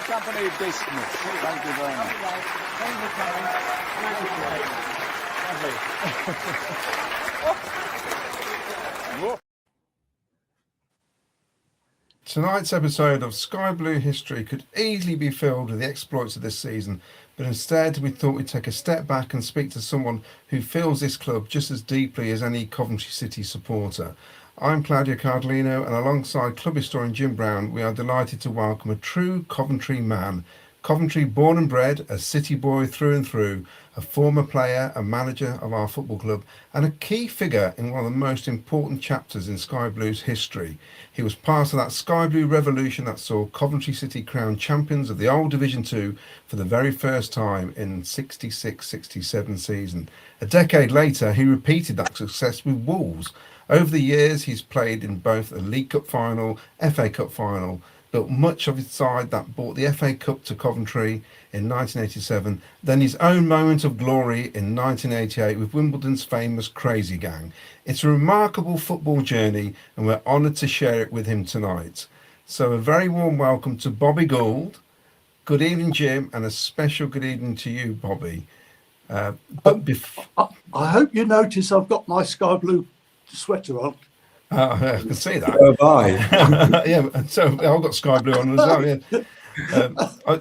company dismissed. Thank you very much. Thank you for coming. Lovely. Tonight's episode of Sky Blue History could easily be filled with the exploits of this season, but instead we thought we'd take a step back and speak to someone who feels this club just as deeply as any Coventry City supporter. I'm Claudio Cardellino, and alongside club historian Jim Brown, we are delighted to welcome a true Coventry man. Coventry born and bred, a City boy through and through, a former player and manager of our football club, and a key figure in one of the most important chapters in Sky Blue's history. He was part of that Sky Blue revolution that saw Coventry City crowned champions of the old Division 2 for the very first time in 66-67 season. A decade later, he repeated that success with Wolves. Over the years, he's played in both a League Cup final, FA Cup final, built much of his side that brought the FA Cup to Coventry in 1987, then his own moment of glory in 1988 with Wimbledon's famous Crazy Gang. It's a remarkable football journey, and we're honoured to share it with him tonight. So a very warm welcome to Bobby Gould. Good evening, Jim, and a special good evening to you, Bobby. I hope you notice I've got my sky blue sweater on. I can see that. Oh, bye. Yeah, so I've got sky blue on as well. Yeah.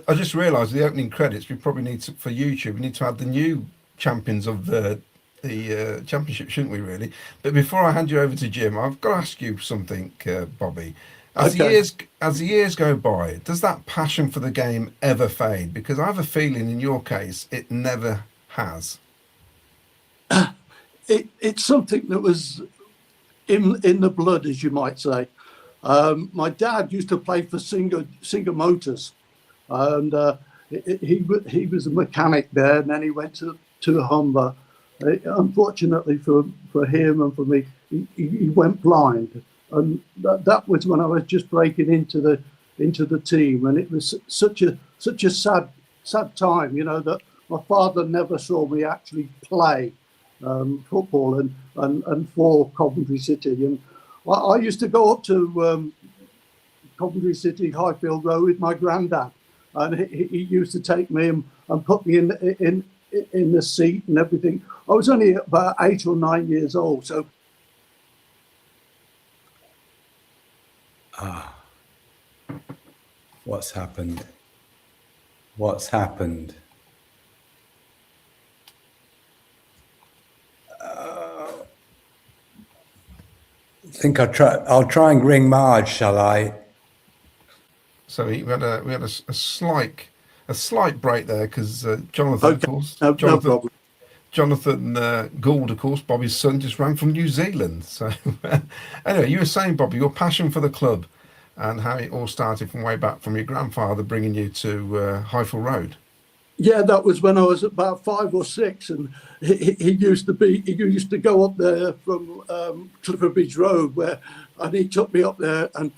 I just realised the opening credits. We probably need to, for YouTube. We need to add the new champions of the championship, shouldn't we? Really. But before I hand you over to Jim, I've got to ask you something, Bobby. As the years go by, does that passion for the game ever fade? Because I have a feeling, in your case, it never has. It's something that was in the blood, as you might say. My dad used to play for Singer Motors, and he was a mechanic there, and then he went to Humber. Unfortunately for him and for me, he went blind, and that was when I was just breaking into the team, and it was such a sad time, you know, that my father never saw me actually play football and for Coventry City. And I used to go up to Coventry City, Highfield Road, with my granddad, and he used to take me and put me in the seat and everything. I was only about 8 or 9 years old, so. What's happened? What's happened? I think I'll try and ring Marge, shall I? So we had a slight break there because Jonathan, Okay. of course, No problem. Jonathan Gould, of course, Bobby's son, just ran from New Zealand. So anyway, you were saying, Bobby, your passion for the club and how it all started from way back from your grandfather bringing you to Highfield Road. Yeah, that was when I was about 5 or 6, and he used to go up there from Clifford Beach Road, and he took me up there, and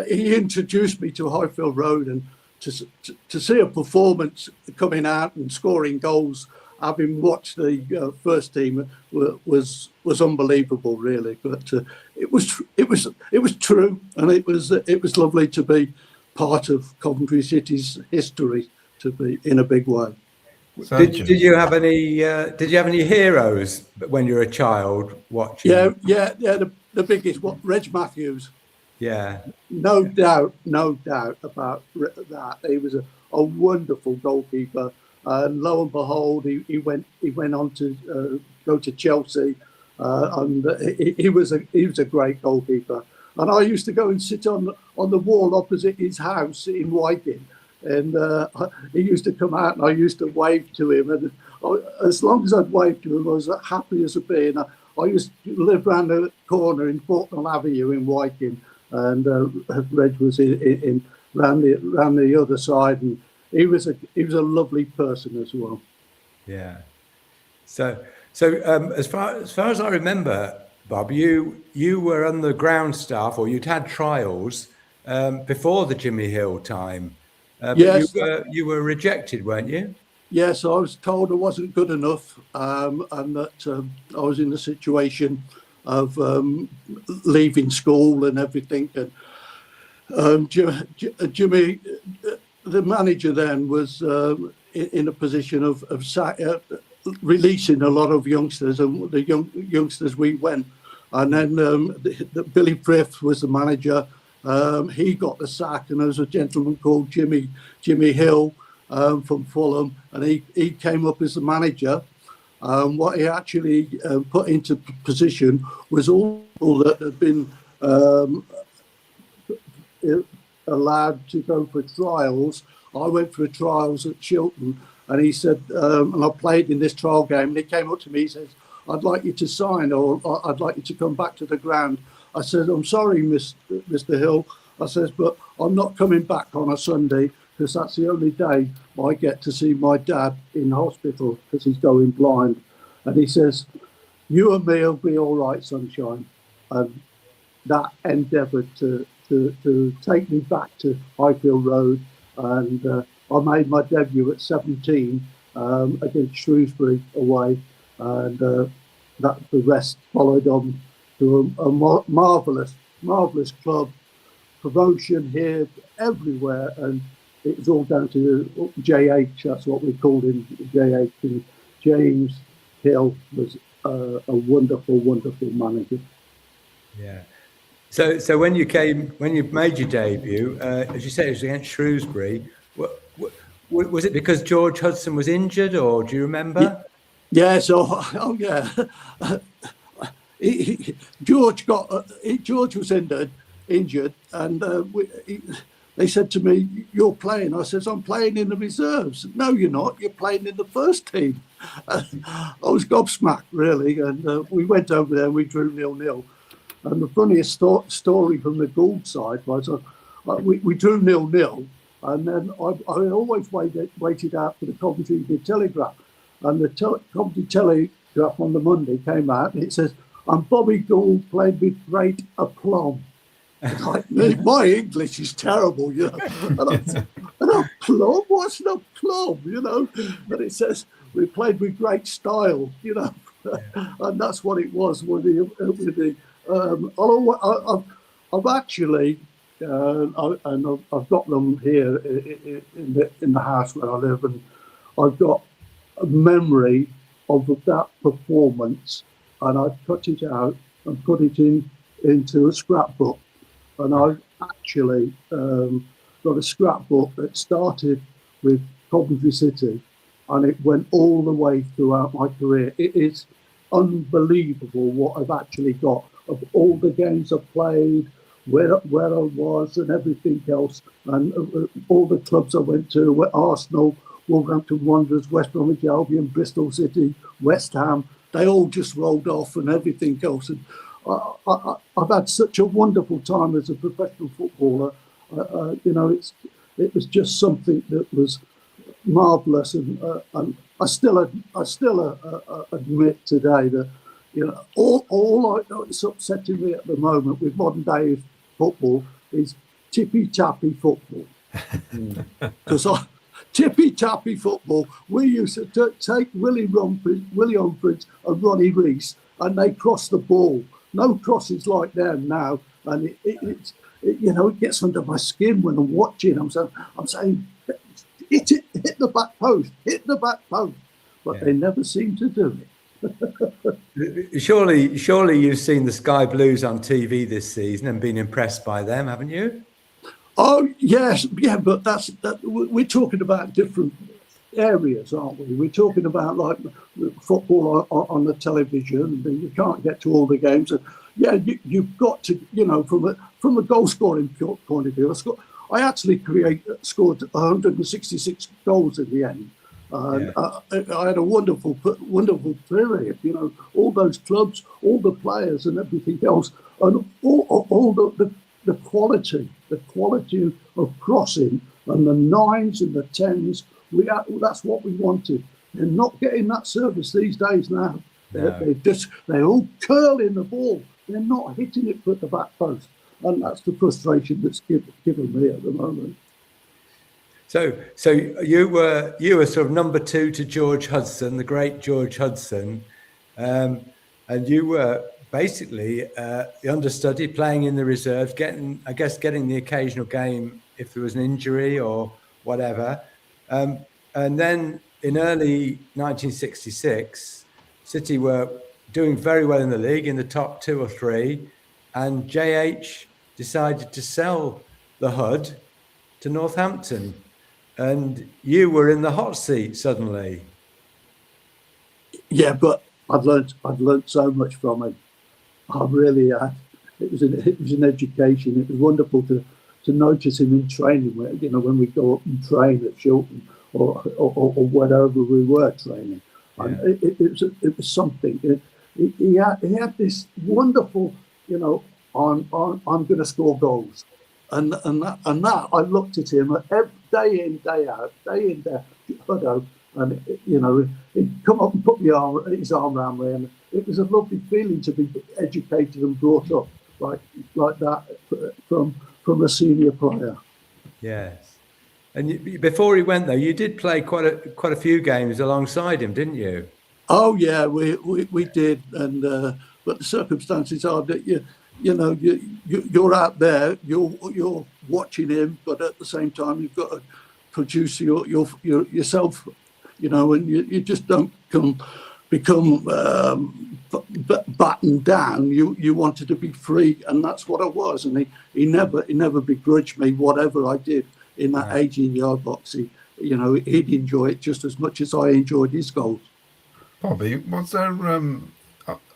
he introduced me to Highfield Road, and to see a performance coming out and scoring goals, having watched the first team, was unbelievable, really. But it was true, and it was lovely to be part of Coventry City's history, to be in a big way. So did you have any heroes when you were a child watching? Yeah. The biggest, Reg Matthews. Yeah. No doubt about that. He was a wonderful goalkeeper, and lo and behold, he went on to go to Chelsea, and he was a great goalkeeper. And I used to go and sit on the wall opposite his house in Wyking. And he used to come out, and I used to wave to him. And as long as I'd waved to him, I was happy as a bee. And I used to live round the corner in Fortnell Avenue in Wyking, and Reg was round the other side, and he was a lovely person as well. Yeah. So as far as I remember, Bob, you were on the ground staff, or you'd had trials before the Jimmy Hill time. Yes. You were rejected, weren't you? Yes, I was told I wasn't good enough, and that I was in a situation of leaving school and everything. And Jimmy the manager then was in a position of releasing a lot of youngsters, and the youngsters we went. And then Billy Frith was the manager. He got the sack, and there was a gentleman called Jimmy Hill from Fulham, and he came up as the manager. What he actually put into position was all that had been allowed to go for trials. I went for trials at Chiltern, and he said, and I played in this trial game, and he came up to me, he says, I'd like you to sign, or I'd like you to come back to the ground. I said, I'm sorry, Mr. Hill. I says, but I'm not coming back on a Sunday, because that's the only day I get to see my dad in hospital because he's going blind. And he says, you and me will be all right, sunshine. And that endeavoured to take me back to Highfield Road. And I made my debut at 17 against Shrewsbury away. And that the rest followed on to a marvellous club, promotion here, everywhere. And it was all down to JH, that's what we called him, JH. And James Hill was a wonderful manager. Yeah. So when you made your debut, as you said, it was against Shrewsbury. Was it because George Hudson was injured, or do you remember? Yeah. Yeah. George was injured, and they said to me, "You're playing." I says, "I'm playing in the reserves." "No, you're not. You're playing in the first team." I was gobsmacked, really, and we went over there and we drew 0-0. And the funniest story from the Gould side was we drew 0-0, and then I always waited out for the Coventry Telegraph, and the Coventry Telegraph on the Monday came out, and it says, "And Bobby Gould played with great aplomb." Like, my English is terrible, you know. And aplomb? What's an aplomb, you know? And it says, "We played with great style," you know. And that's what it was with the I've actually, and I've got them here in the house where I live, and I've got a memory of that performance, and I cut it out and put it into a scrapbook. And I've actually got a scrapbook that started with Coventry City, and it went all the way throughout my career. It is unbelievable what I've actually got of all the games I've played, where I was and everything else, and all the clubs I went to, Arsenal, Wolverhampton Wanderers, West Bromwich Albion, Bristol City, West Ham, they all just rolled off and everything else. And I've had such a wonderful time as a professional footballer. You know, it was just something that was marvellous, and I still admit today that, you know, all that's upsetting me at the moment with modern day football is tippy-tappy football. Because tippy-tappy football, we used to take Willie Humphries and Ronnie Rees, and they cross the ball. No crosses like them now, and it you know, it gets under my skin when I'm watching. I'm saying, hit the back post, but they never seem to do it. Surely you've seen the Sky Blues on TV this season and been impressed by them, haven't you? Oh yes, yeah, but we're talking about different areas, aren't we? We're talking about like football on the television. You can't get to all the games, and yeah, you've got to, you know, from a goal scoring point of view. I actually scored 166 goals in the end. I had a wonderful period, you know, all those clubs, all the players and everything else, and all the quality of crossing, and the 9s and the 10s, that's what we wanted. They're not getting that service these days now. No. They're all curling the ball. They're not hitting it at the back post. And that's the frustration that's given me at the moment. So you were sort of number 2 to George Hudson, the great George Hudson, and you were basically the understudy, playing in the reserves, getting the occasional game if there was an injury or whatever. And then in early 1966, City were doing very well in the league, in the top 2 or 3, and JH decided to sell the HUD to Northampton, and you were in the hot seat suddenly. Yeah, but I've learnt so much from him. I really had. It was an education. It was wonderful to notice him in training. You know, when we go up and train at Chiltern or whatever we were training, Yeah. and it was something. He had this wonderful, you know, I'm going to score goals, and that I looked at him day in, day out, and you know, he'd come up and put his arm around me, and it was a lovely feeling to be educated and brought up like that from a senior player. Yes. And before he went, though, you did play quite a few games alongside him, didn't you? Oh yeah, we did, and but the circumstances are that you're out there, you're watching him, but at the same time you've got to produce yourself, you know, and you just don't become battened down. You wanted to be free, and that's what I was. And he never begrudged me whatever I did in that 18-yard box. He'd enjoy it just as much as I enjoyed his goals. Bobby, was there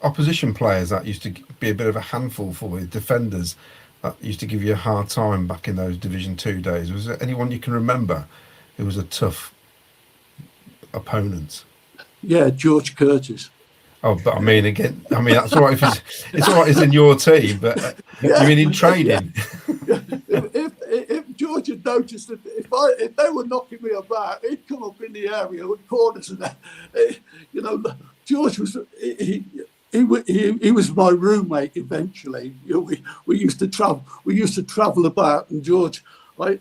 opposition players that used to be a bit of a handful for you, defenders that used to give you a hard time back in those Division 2 days? Was there anyone you can remember who was a tough opponent? Yeah, George Curtis. Oh, but I mean, again, that's all right if it's all right. It's in your team, but Yeah. you mean in training? If George had noticed that if they were knocking me about, he'd come up in the area with corners and that. You know, George was he was my roommate eventually. You know, we used to travel about, and George, we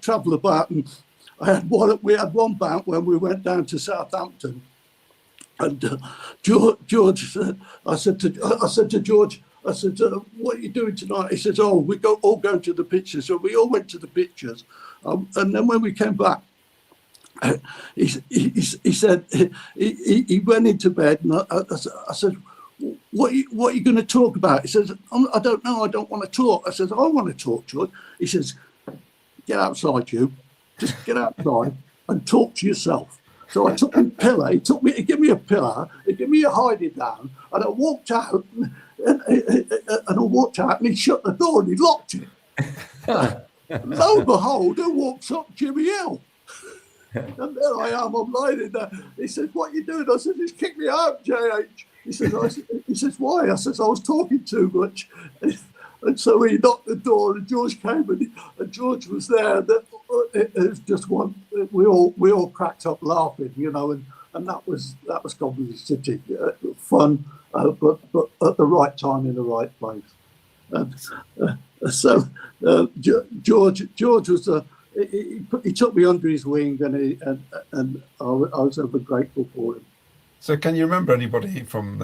travel about, and we had one bout when we went down to Southampton. And George said, I said to George, I said, what are you doing tonight? He says, oh, we all going to the pictures. So we all went to the pictures. And then when we came back, he said, he went into bed, and I said, what are you going to talk about? He says, I don't know. I don't want to talk. I said, I want to talk, George. He says, get outside, you. Just get outside and talk to yourself. So I took him pillow. He gave me a pillow. He gave me a hiding down, and I walked out. And he shut the door and he locked it. Lo and behold, who walks up? Jimmy Hill. And there I am. I'm lying there. He says, "What are you doing?" I said, "He's kicked me out, JH." He says, "Why?" I says, "I was talking too much." And so he knocked the door, and George came, and George was there. It was just one. We all cracked up laughing, you know, and that was Coventry City, fun, but at the right time in the right place. And so George was he took me under his wing, and I was ever grateful for him. So, can you remember anybody from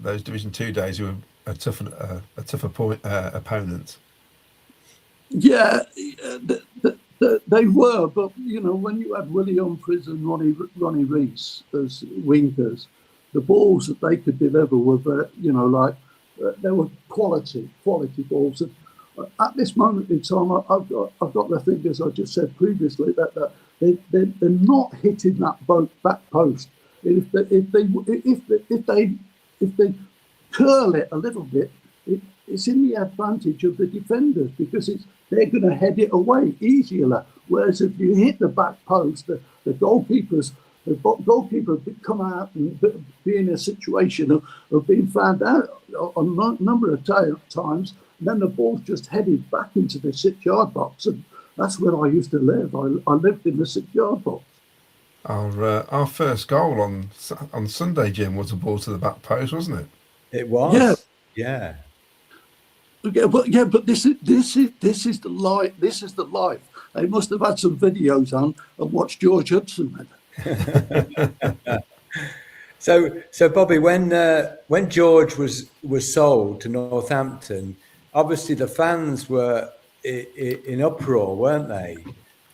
those Division 2 days who were a tough opponent? Yeah, they were, but you know, when you had Willie Humphries and Ronnie Rees as wingers, the balls that they could deliver were very, you know, they were quality balls. And at this moment in time, I've got the figures I just said previously that they're not hitting that back post. If they curl it a little bit, it's in the advantage of the defenders, because they're going to head it away easier. Whereas if you hit the back post, the goalkeeper come out and be in a situation of being found out a number of times. And then the ball's just headed back into the 6-yard box, and that's where I used to live. I lived in the 6-yard box. Our first goal on Sunday, Jim, was a ball to the back post, wasn't it? It was. Yeah. But this is the life. This is the life. They must have had some videos on and watched George Hudson. So Bobby, when George was sold to Northampton, obviously the fans were in uproar, weren't they?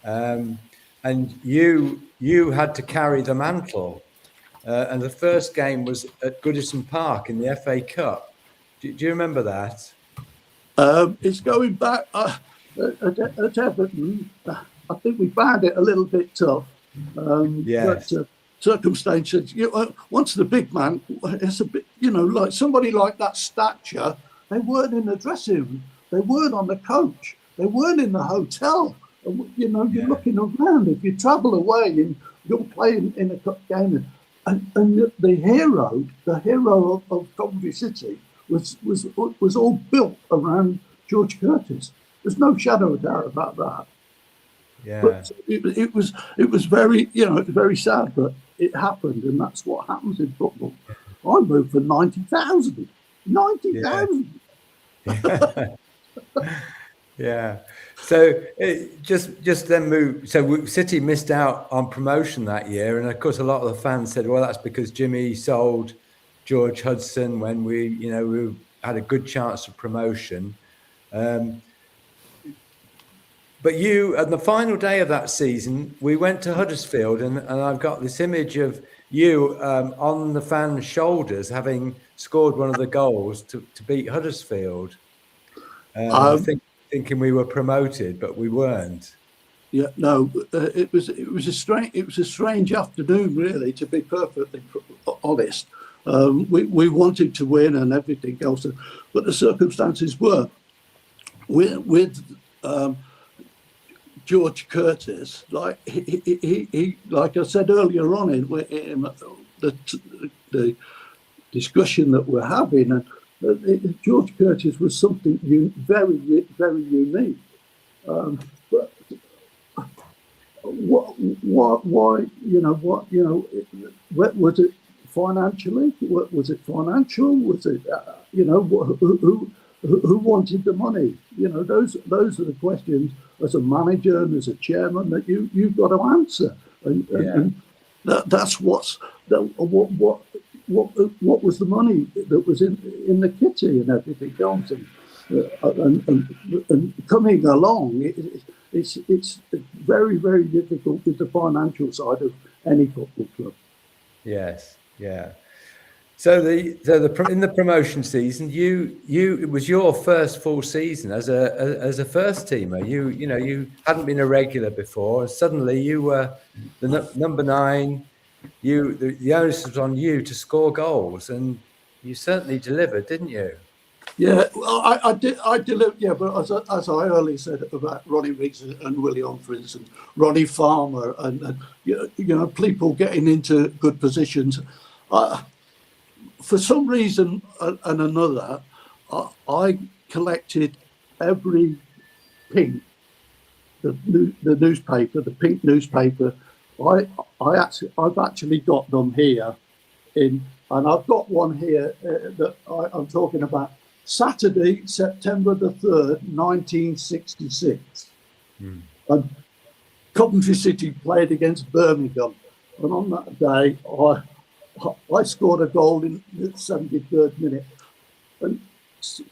And you had to carry the mantle. And the first game was at Goodison Park in the FA Cup. Do you remember that? It's going back at Everton. I think we found it a little bit tough. Yes. But circumstances. Once the big man, it's a bit, like somebody like that stature. They weren't in the dressing room. They weren't on the coach. They weren't in the hotel. And, you're looking around. If you travel away and you're playing in a cup game, and the hero of Coventry City was all built around George Curtis. There's no shadow of doubt about that. Yeah. But it was very, it was very sad, but it happened, and that's what happens in football. I moved for 90,000. 90,000. Yeah. So just then move. So City missed out on promotion that year, and of course a lot of the fans said, "Well, that's because Jimmy sold George Hudson when we had a good chance of promotion." But you, on the final day of that season, we went to Huddersfield, and I've got this image of you on the fans' shoulders, having scored one of the goals to beat Huddersfield. Thinking we were promoted, but we weren't. Yeah, no, it was a strange afternoon, really, to be perfectly honest. We wanted to win and everything else, but the circumstances were with George Curtis, like he like I said earlier on in the discussion that we're having, and George Curtis was something very, very unique. But why? Was it financially? Was it financial? Was it who wanted the money? Those are the questions as a manager and as a chairman that you've got to answer. And that's what was the money that was in the kitty and everything else, and coming along, it's very, very difficult with the financial side of any football club. Yes, yeah. So in the promotion season, it was your first full season as a first teamer. You hadn't been a regular before. Suddenly you were the number 9. The onus was on you to score goals, and you certainly delivered, didn't you? Yeah, well, I delivered. Yeah, but as I earlier said about Ronnie Riggs and William, for instance, Ronnie Farmer, and people getting into good positions. For some reason and another, I collected every pink, the newspaper, the pink newspaper. I've actually got them here, and I've got one here that I'm talking about. Saturday, September the 3rd, 1966, and Coventry City played against Birmingham, and on that day, I scored a goal in the 73rd minute, and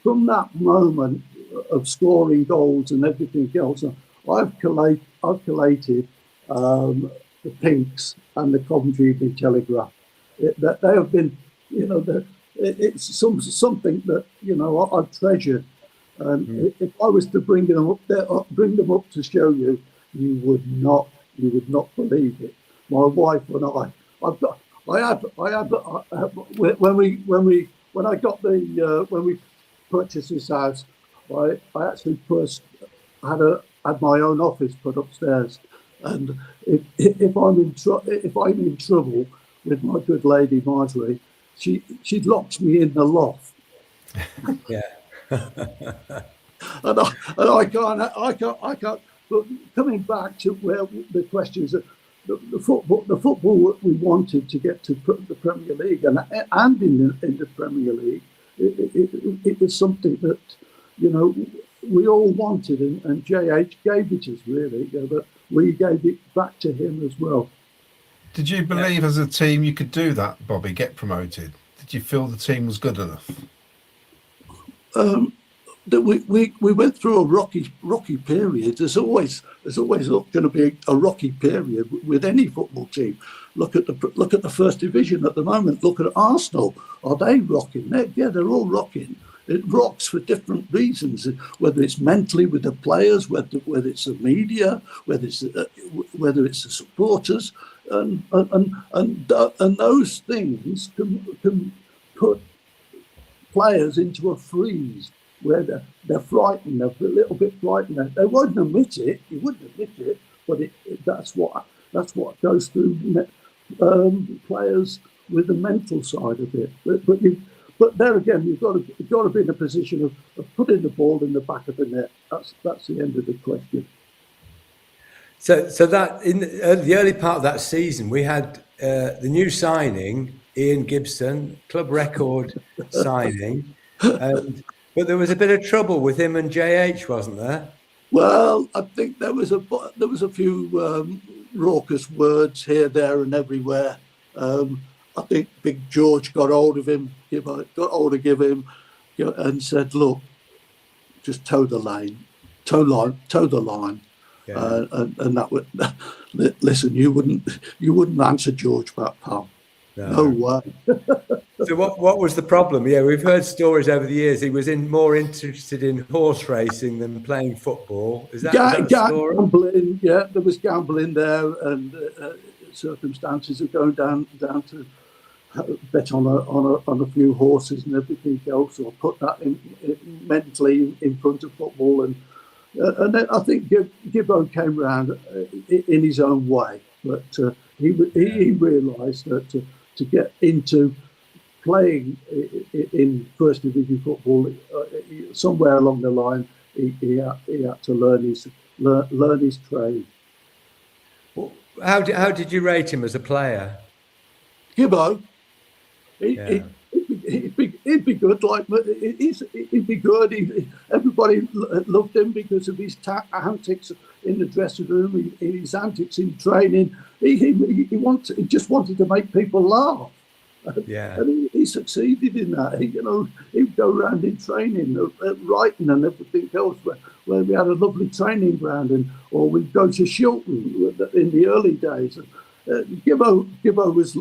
from that moment of scoring goals and everything else, I've collated the Pinks and the Coventry Evening Telegraph. That they have been, it's something that I've treasured. And if I was to bring them up there, to show you, you would not believe it. My wife and I when we purchased this house, I actually first had my own office put upstairs, and if I'm in trouble with my good lady Marjorie, she locks me in the loft. Yeah. and I can't. But coming back to where the question is, the football we wanted to get to the Premier League and in the Premier League, it was something that we all wanted, and JH gave it us, really, but we gave it back to him as well. Did you believe as a team you could do that, Bobby, get promoted? Did you feel the team was good enough? that we went through a rocky period. There's always going to be a rocky period with any football team. Look at the first division at the moment. Look at Arsenal. Are they rocking? They're all rocking. It rocks for different reasons, whether it's mentally with the players, whether it's the media, whether it's the supporters, and those things can put players into a freeze where they're frightened, they're a little bit frightened. They won't admit it. You wouldn't admit it, but that's what goes through players with the mental side of it. But there again, you've got to be in a position of putting the ball in the back of the net. That's the end of the question. So that in the early part of that season, we had the new signing, Ian Gibson, club record signing, but there was a bit of trouble with him and JH, wasn't there? Well, I think there was a few raucous words here, there, and everywhere. I think Big George got hold of him, and said, "Look, just toe the line." Yeah. And that would listen. You wouldn't answer George back, pal. No way. So what was the problem? Yeah, we've heard stories over the years. He was more interested in horse racing than playing football. Is that the story? Gambling? Yeah, there was gambling there, and circumstances of going down to bet on a few horses and everything else, or put that mentally in front of football, and then I think Gibbo came around in his own way, but he realised that to get into playing in first division football, somewhere along the line, he had to learn his trade. How did you rate him as a player? Gibbo, he'd be good. He'd be good. Everybody loved him because of his antics in the dressing room, his antics in training. He just wanted to make people laugh. Yeah, and he succeeded in that. He'd go around in training, writing and everything else, where we had a lovely training ground, or we'd go to Chilton in the early days. Gibbo was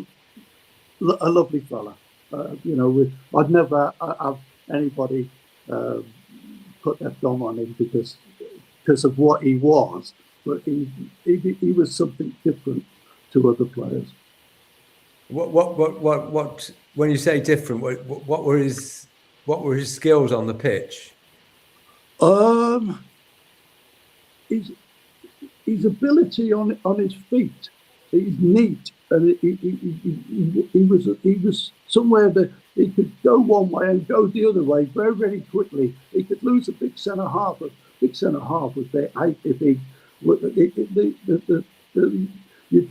a lovely fella. I'd never have anybody put their thumb on him because of what he was, but he was something different to other players. What when you say different, what were his skills on the pitch? His ability on his feet. He's neat, and he was somewhere that he could go one way and go the other way very, very quickly. He could lose a big centre half. With their height. You'd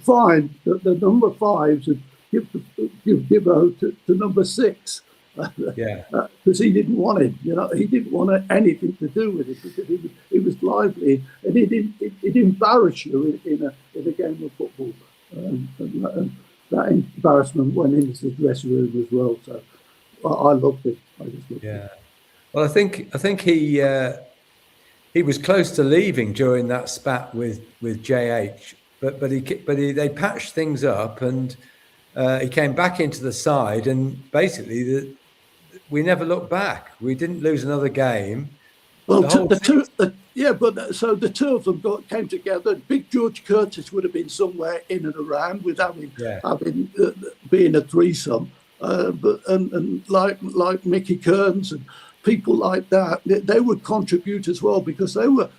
find that the number fives would give Gibbo to number 6. Because he didn't want him. He didn't want anything to do with it because he was lively, and he'd embarrass you in a game of football. And that embarrassment went into the dressing room as well. So I loved it. I just loved it. Well, I think he was close to leaving during that spat with JH, but they patched things up, and he came back into the side, and basically we never looked back. We didn't lose another game. Well, so the two of them came together. Big George Curtis would have been somewhere in and around with having being a threesome, but like Mickey Kearns and people like that, they would contribute as well because they were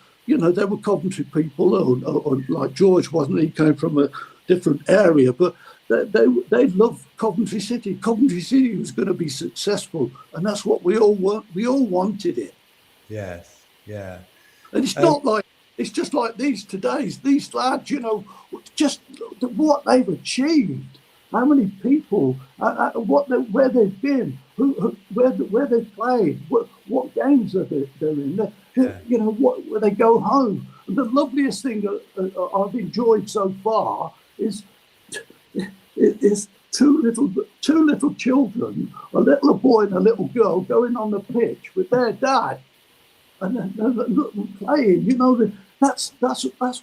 Coventry people, or like George wasn't. He came from a different area, but they loved Coventry City. Coventry City was going to be successful, and that's what we all want. We all wanted it. Yes, yeah. And it's just like these lads, just what they've achieved. How many people, where they've been, where they've played, what games they're in, where they go home. And the loveliest thing I've enjoyed so far is two little children, a little boy and a little girl, going on the pitch with their dad. and then look them playing. You know, that's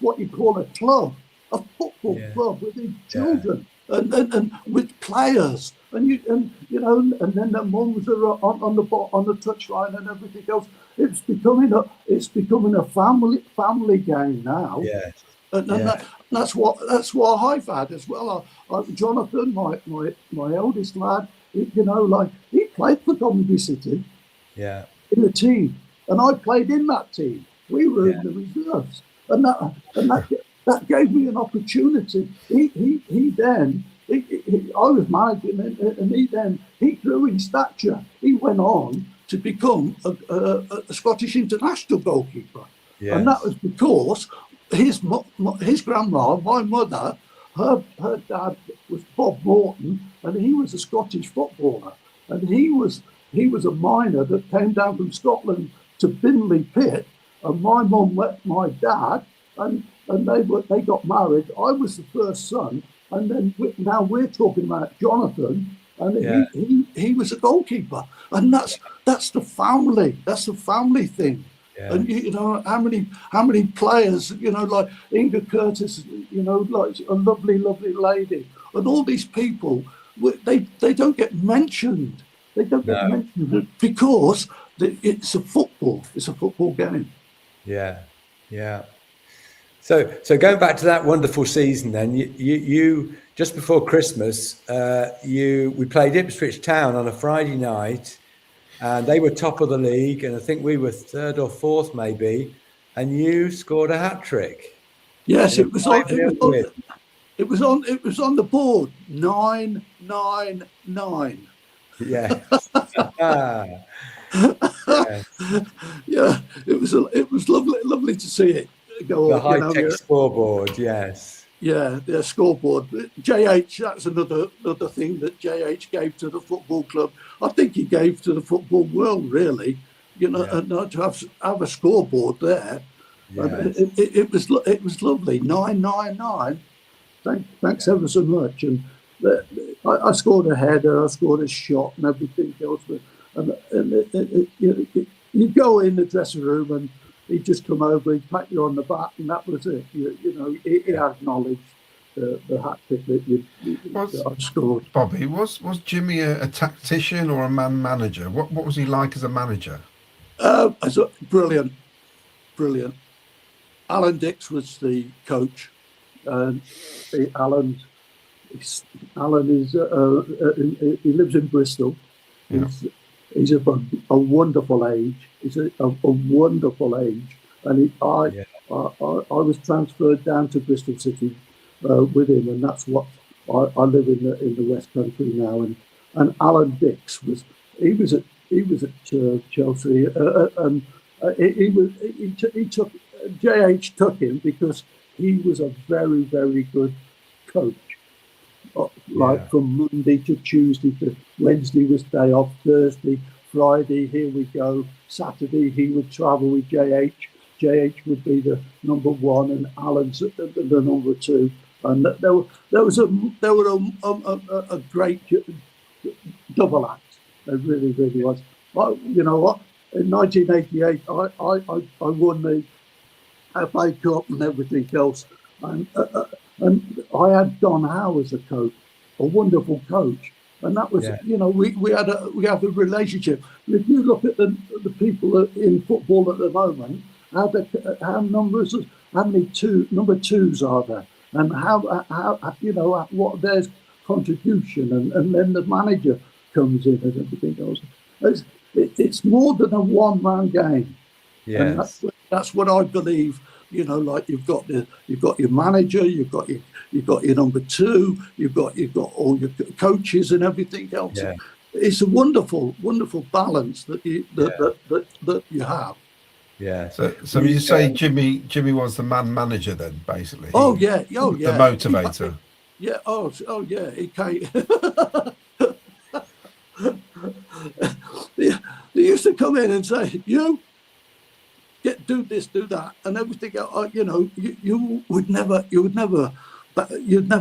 what you call a club, a football club with these children and with players, and you know, and then the mums are on the touchline and everything else. It's becoming a family game now. Yes. And that's what I've had as well. Jonathan, my eldest lad, you know, like he played for Coventry City, in the team, and I played in that team. We were in the reserves, and that gave me an opportunity. I was managing, and he grew in stature. He went on to become a Scottish international goalkeeper, and that was because his grandma, my mother, her dad was Bob Morton, and he was a Scottish footballer, and he was a miner that came down from Scotland to Binley Pit, and my mum met my dad, and they got married. I was the first son, and then now we're talking about Jonathan, and he was a goalkeeper, and that's the family thing. Yeah. And you know how many players, you know, like Inga Curtis, you know, like a lovely lady, and all these people, they don't get mentioned. They don't get mentioned because it's a football game. Yeah. So going back to that wonderful season, then you just before Christmas, we played Ipswich Town on a Friday night. And they were top of the league, and I think we were third or fourth, maybe. And you scored a hat trick. Yes, it was on the board. 999. Yeah. Yeah, it was lovely to see it go. The high-tech scoreboard, yes. Yeah, the scoreboard. JH, that's another thing that JH gave to the football club. I think he gave to the football world, really. You know, and not to have a scoreboard there. Yes. It was lovely. 999. Thanks ever so much. And I scored a header, I scored a shot, and everything else. You go in the dressing room and he'd just come over, he'd pat you on the back, and that was it. You know, he acknowledged the hat trick that I scored. Bobby, was Jimmy a tactician or a man manager? What was he like as a manager? Brilliant. Alan Dix was the coach. Alan is he lives in Bristol. Yeah. He's of a wonderful age. He's a wonderful age, and I was transferred down to Bristol City with him, and that's what I live in the West Country now. And Alan Dix was at Chelsea, and JH took him because he was a very, very good coach. From Monday to Tuesday to Wednesday was day off, Thursday, Friday, here we go. Saturday he would travel with JH. JH would be the number one and Alan's the number two. And there was a great double act. There really, really was. You know what? In 1988, I won the FA Cup and everything else, and I had Don Howe as a coach, a wonderful coach, and that was you know we have a relationship. And if you look at the people in football at the moment, how many number twos are there, and how you know what their contribution, and then the manager comes in and everything else. It's more than a one-man game. Yes, and that's what I believe. You know, like you've got your manager, you've got your number two, you've got all your coaches and everything else. Yeah. It's a wonderful balance that you have. Yeah. So you say Jimmy was the man manager then, basically. Oh yeah. The motivator. Yeah. Oh yeah. He came. They used to come in and say, do this, do that, and everything. You know, you'd never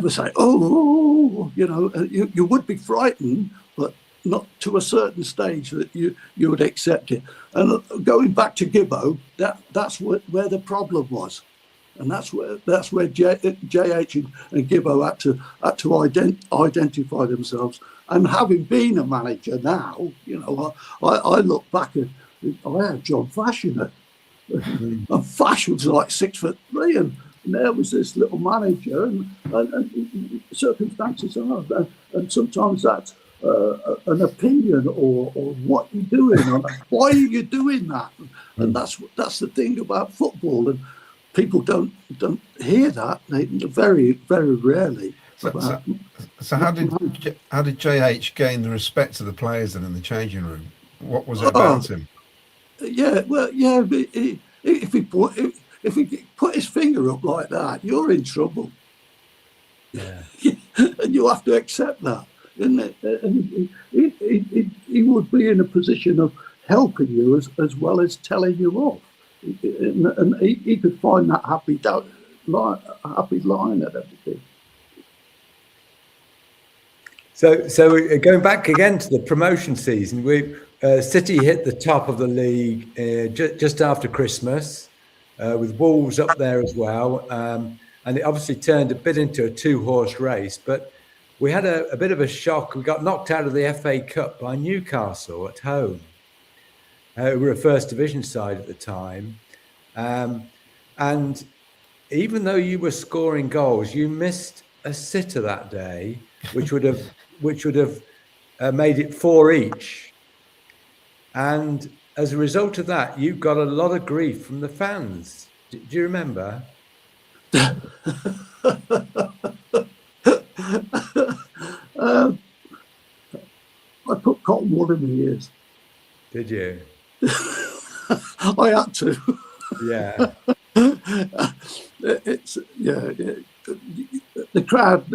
say, oh, you know, you would be frightened, but not to a certain stage that you would accept it. And going back to Gibbo, that's where the problem was, and that's where JH and Gibbo had to identify themselves. And having been a manager now, I look back at I had John Fash in it, and Fash was like 6'3", and there was this little manager, and circumstances are, and sometimes that's an opinion or what you're doing, or why are you doing that, and that's the thing about football, and people don't hear that. They very, very rarely. So how did JH gain the respect of the players then in the changing room? What was it about him? Yeah, well, yeah. If he put his finger up like that, you're in trouble. Yeah, and you have to accept that. And he would be in a position of helping you as well as telling you off. And he could find that happy line at everything. So going back again to the promotion season, City hit the top of the league just after Christmas, with Wolves up there as well, and it obviously turned a bit into a two-horse race. But we had a bit of a shock. We got knocked out of the FA Cup by Newcastle at home. We were a First Division side at the time, and even though you were scoring goals, you missed a sitter that day, which would have made it 4 each. And as a result of that, you got a lot of grief from the fans. Do you remember? I put cotton wool in my ears. Did you? I had to. Yeah. The crowd,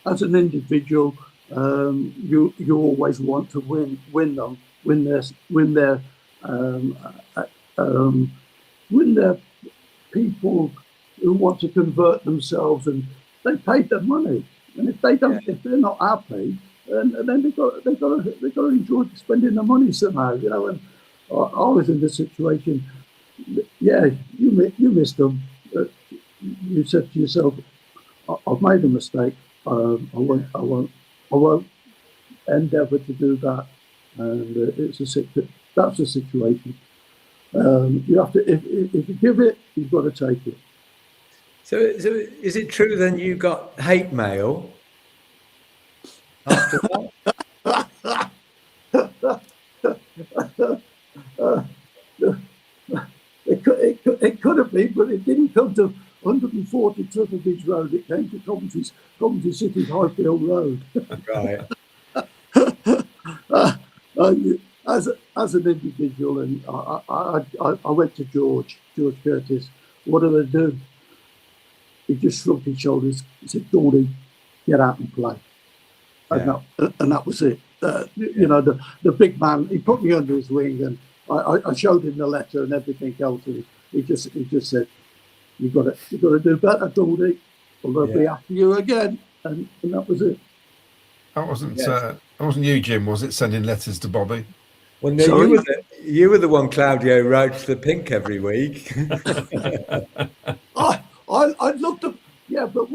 as an individual, you always want to win them, win their people who want to convert themselves, and they paid their money, and if they're not happy, and then they've got to enjoy spending the money somehow, And I was in this situation. Yeah, you missed them. You said to yourself, "I've made a mistake. I won't endeavour to do that." And that's a situation. You have to, if you give it, you've got to take it. So is it true then you got hate mail after that? It could have been, but it didn't come to 140 Trutterbridge Road. It came to Coventry City Highfield Road. Right. As an individual, and I went to George Curtis. What do they do? He just shrugged his shoulders. He said, "Goldie, get out and play." Yeah. And that was it. The big man. He put me under his wing, and I showed him the letter and everything else. And he just said, "You got to do better, Goldie, or they'll be after you again." And that was it. That wasn't you, Jim, was it, sending letters to Bobby? Well, no, you were the one Claudio wrote to the Pink every week. I looked up, but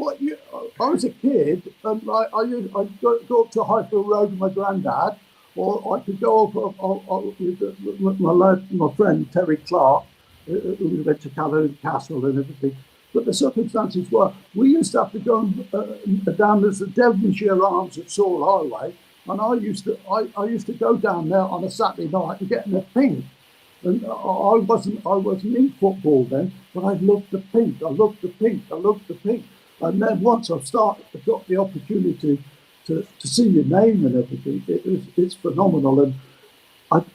I was a kid, and I'd go up to Highfield Road with my granddad, or I could go up with my friend Terry Clark, who went to Calhoun Castle and everything. But the circumstances were, we used to have to go down the Devonshire Arms at Saul Highway, and I used to go down there on a Saturday night and get in the Pink. And I wasn't in football then, but I loved the Pink. And then once I got the opportunity to see your name and everything, it's phenomenal. And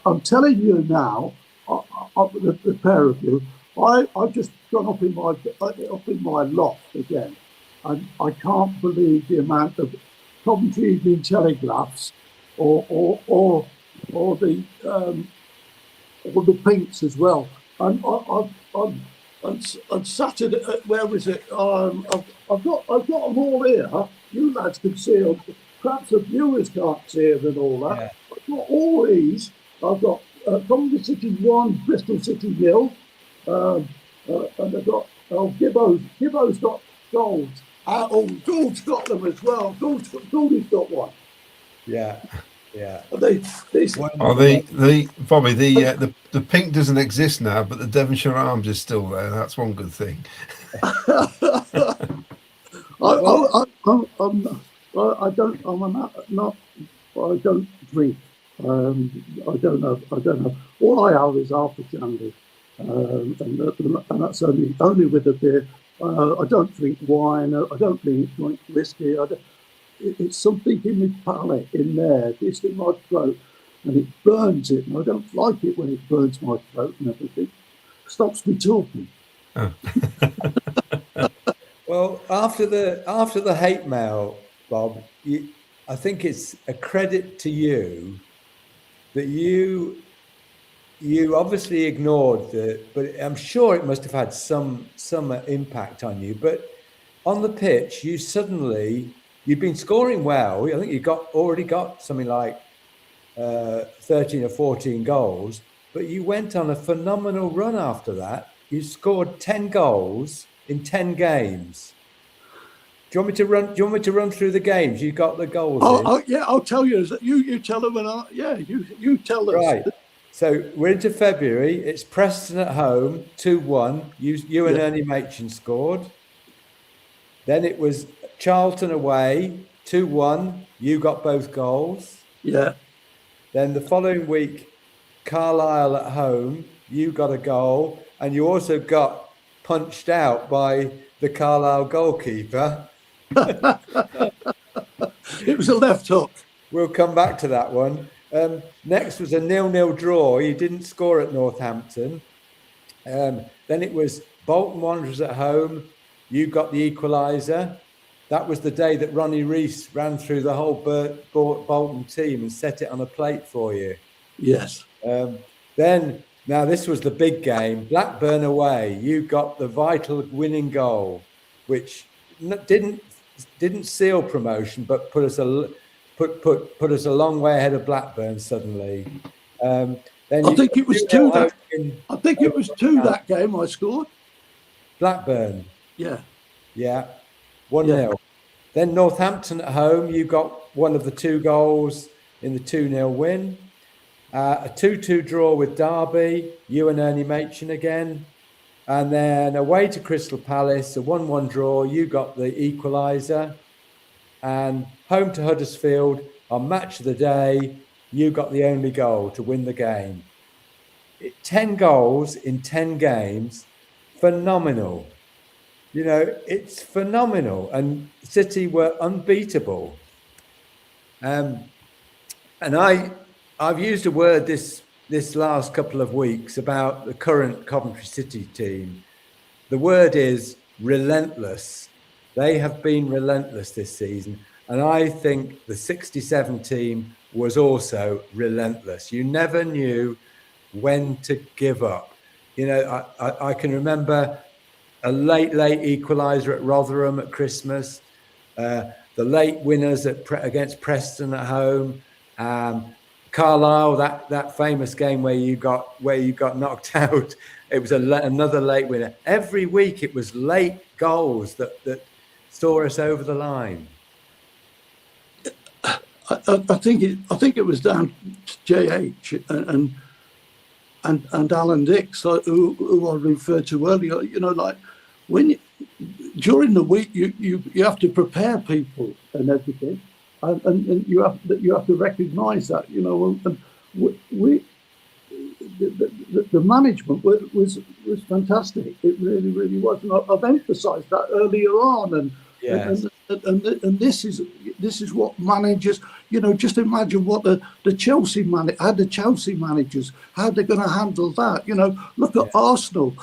I'm telling you now, the pair of you, I've just gone up in my loft again, and I can't believe the amount of Coventry Evening Telegraphs or the Pinks as well. And on Saturday, where was it? I've got them all here. You lads can see them. perhaps the viewers can't see it and all that. Yeah. I've got all these. I've got Coventry City 1, Bristol City 0. And I've got Gibbo's got gold. Gould's got them as well. Gould's got one. Yeah. And they Bobby, the pink doesn't exist now, but the Devonshire Arms is still there. That's one good thing. I don't drink. I don't know. All I have is half a shandy, and that's only with a beer. I don't drink wine. I don't drink whiskey. It's something in my palate, in there, just in my throat, and it burns it. And I don't like it when it burns my throat and everything. Stops me talking. Oh. Well, after the hate mail, Bob, I think it's a credit to you that you obviously ignored but I'm sure it must have had some impact on you. But on the pitch, you've been scoring well. I think you already got something like 13 or 14 goals, but you went on a phenomenal run after that. You scored 10 goals in 10 games. Do you want me to run through the games? You got the goals in? Yeah, I'll tell you. You tell them, you tell us. Right. So we're into February. It's Preston at home, 2-1. You and Ernie Machin scored. Then it was Charlton away, 2-1. You got both goals. Yeah. Then the following week, Carlisle at home, you got a goal, and you also got punched out by the Carlisle goalkeeper. It was a left hook. We'll come back to that one. Next was a 0-0 draw. You didn't score at Northampton. Then it was Bolton Wanderers at home. You got the equaliser. That was the day that Ronnie Rees ran through the whole Bolton team and set it on a plate for you. Yes. Then, now this was the big game. Blackburn away. You got the vital winning goal, which didn't seal promotion, but put us a long way ahead of Blackburn suddenly. Then I think it was two. I think it was two that game I scored. Blackburn. Yeah. 1-0. Yeah. Then Northampton at home, you got one of the two goals in the 2-0 win. A 2-2 draw with Derby, you and Ernie Machin again. And then away to Crystal Palace, a 1-1 draw, you got the equaliser. And home to Huddersfield, on match of the day, you got the only goal to win the game. 10 goals in 10 games, phenomenal. You know, it's phenomenal. And City were unbeatable. And I've used a word this last couple of weeks about the current Coventry City team. The word is relentless. They have been relentless this season. And I think the 67 team was also relentless. You never knew when to give up. You know, I can remember a late equaliser at Rotherham at Christmas, the late winners against Preston at home, Carlisle, that famous game where you got knocked out. It was another late winner. Every week it was late goals that saw us over the line. I think it was down to JH and Alan Dix, who I referred to earlier. You know, like during the week you have to prepare people and everything, and you have to recognise that. You know, and the management was fantastic. It really was, and I've emphasised that earlier on. And yes. And this is what managers, you know, just imagine what the Chelsea managers, how they're going to handle that. You know, look at Arsenal.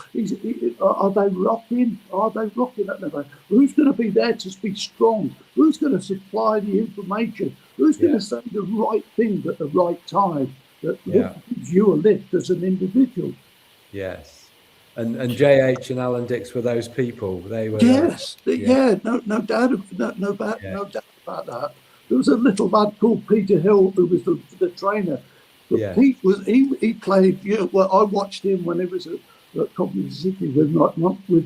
Are they rocking? Are they rocking at the moment? Who's going to be there to be strong? Who's going to supply the information? Who's going to say the right thing at the right time that gives you a lift as an individual? Yes. And JH and Alan Dix were those people. They were. Yes, no doubt about that. there was a little lad called Peter Hill who was the trainer. But Yeah. Pete he played. Well, I watched him when he was at Coventry City with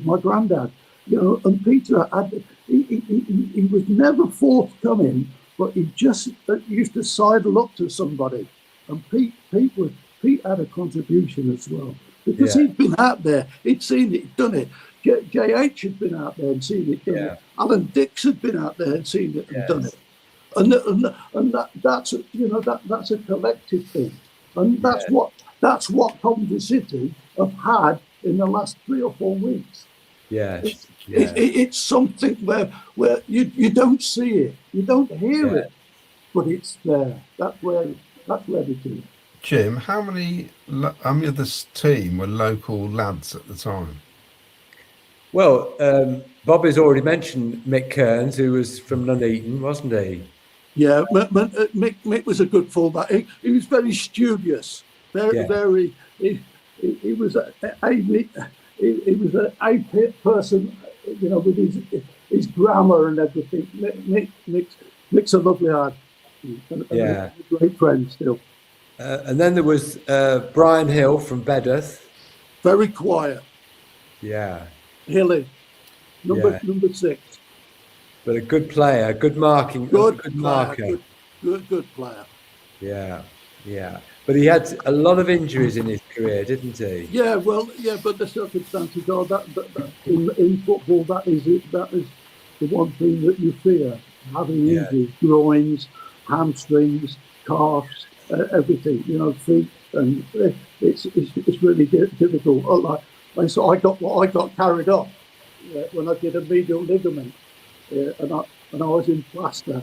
my granddad. And Peter he was never forthcoming, but he just used to sidle up to somebody. And Pete had a contribution as well, because he'd been out there, he'd seen it, done it. JH had been out there and seen it, done it. Alan Dix had been out there and seen it and done it. And that's a collective thing, and that's what Coventry City have had in the last 3 or 4 weeks. Yes. It's something where you don't see it, you don't hear it, but it's there. That's where it is. Jim, how many of this team were local lads at the time? Well, Bobby's already mentioned Mick Kearns, who was from Nuneaton, wasn't he? Yeah, Mick was a good fullback. He was very studious, very. He was a person, with his grammar and everything. Mick's a lovely lad, and a great friend still. And then there was Brian Hill from Bedworth. Very quiet. Yeah. Hilly, number 6. But a good player, good marking, good marker. Good player. Yeah. But he had a lot of injuries in his career, didn't he? Yeah, but the circumstances are that in football, that is the one thing that you fear: having injuries, groins, hamstrings, calves, everything. Feet, and it's really difficult. So I got carried off when I did a medial ligament, and I was in plaster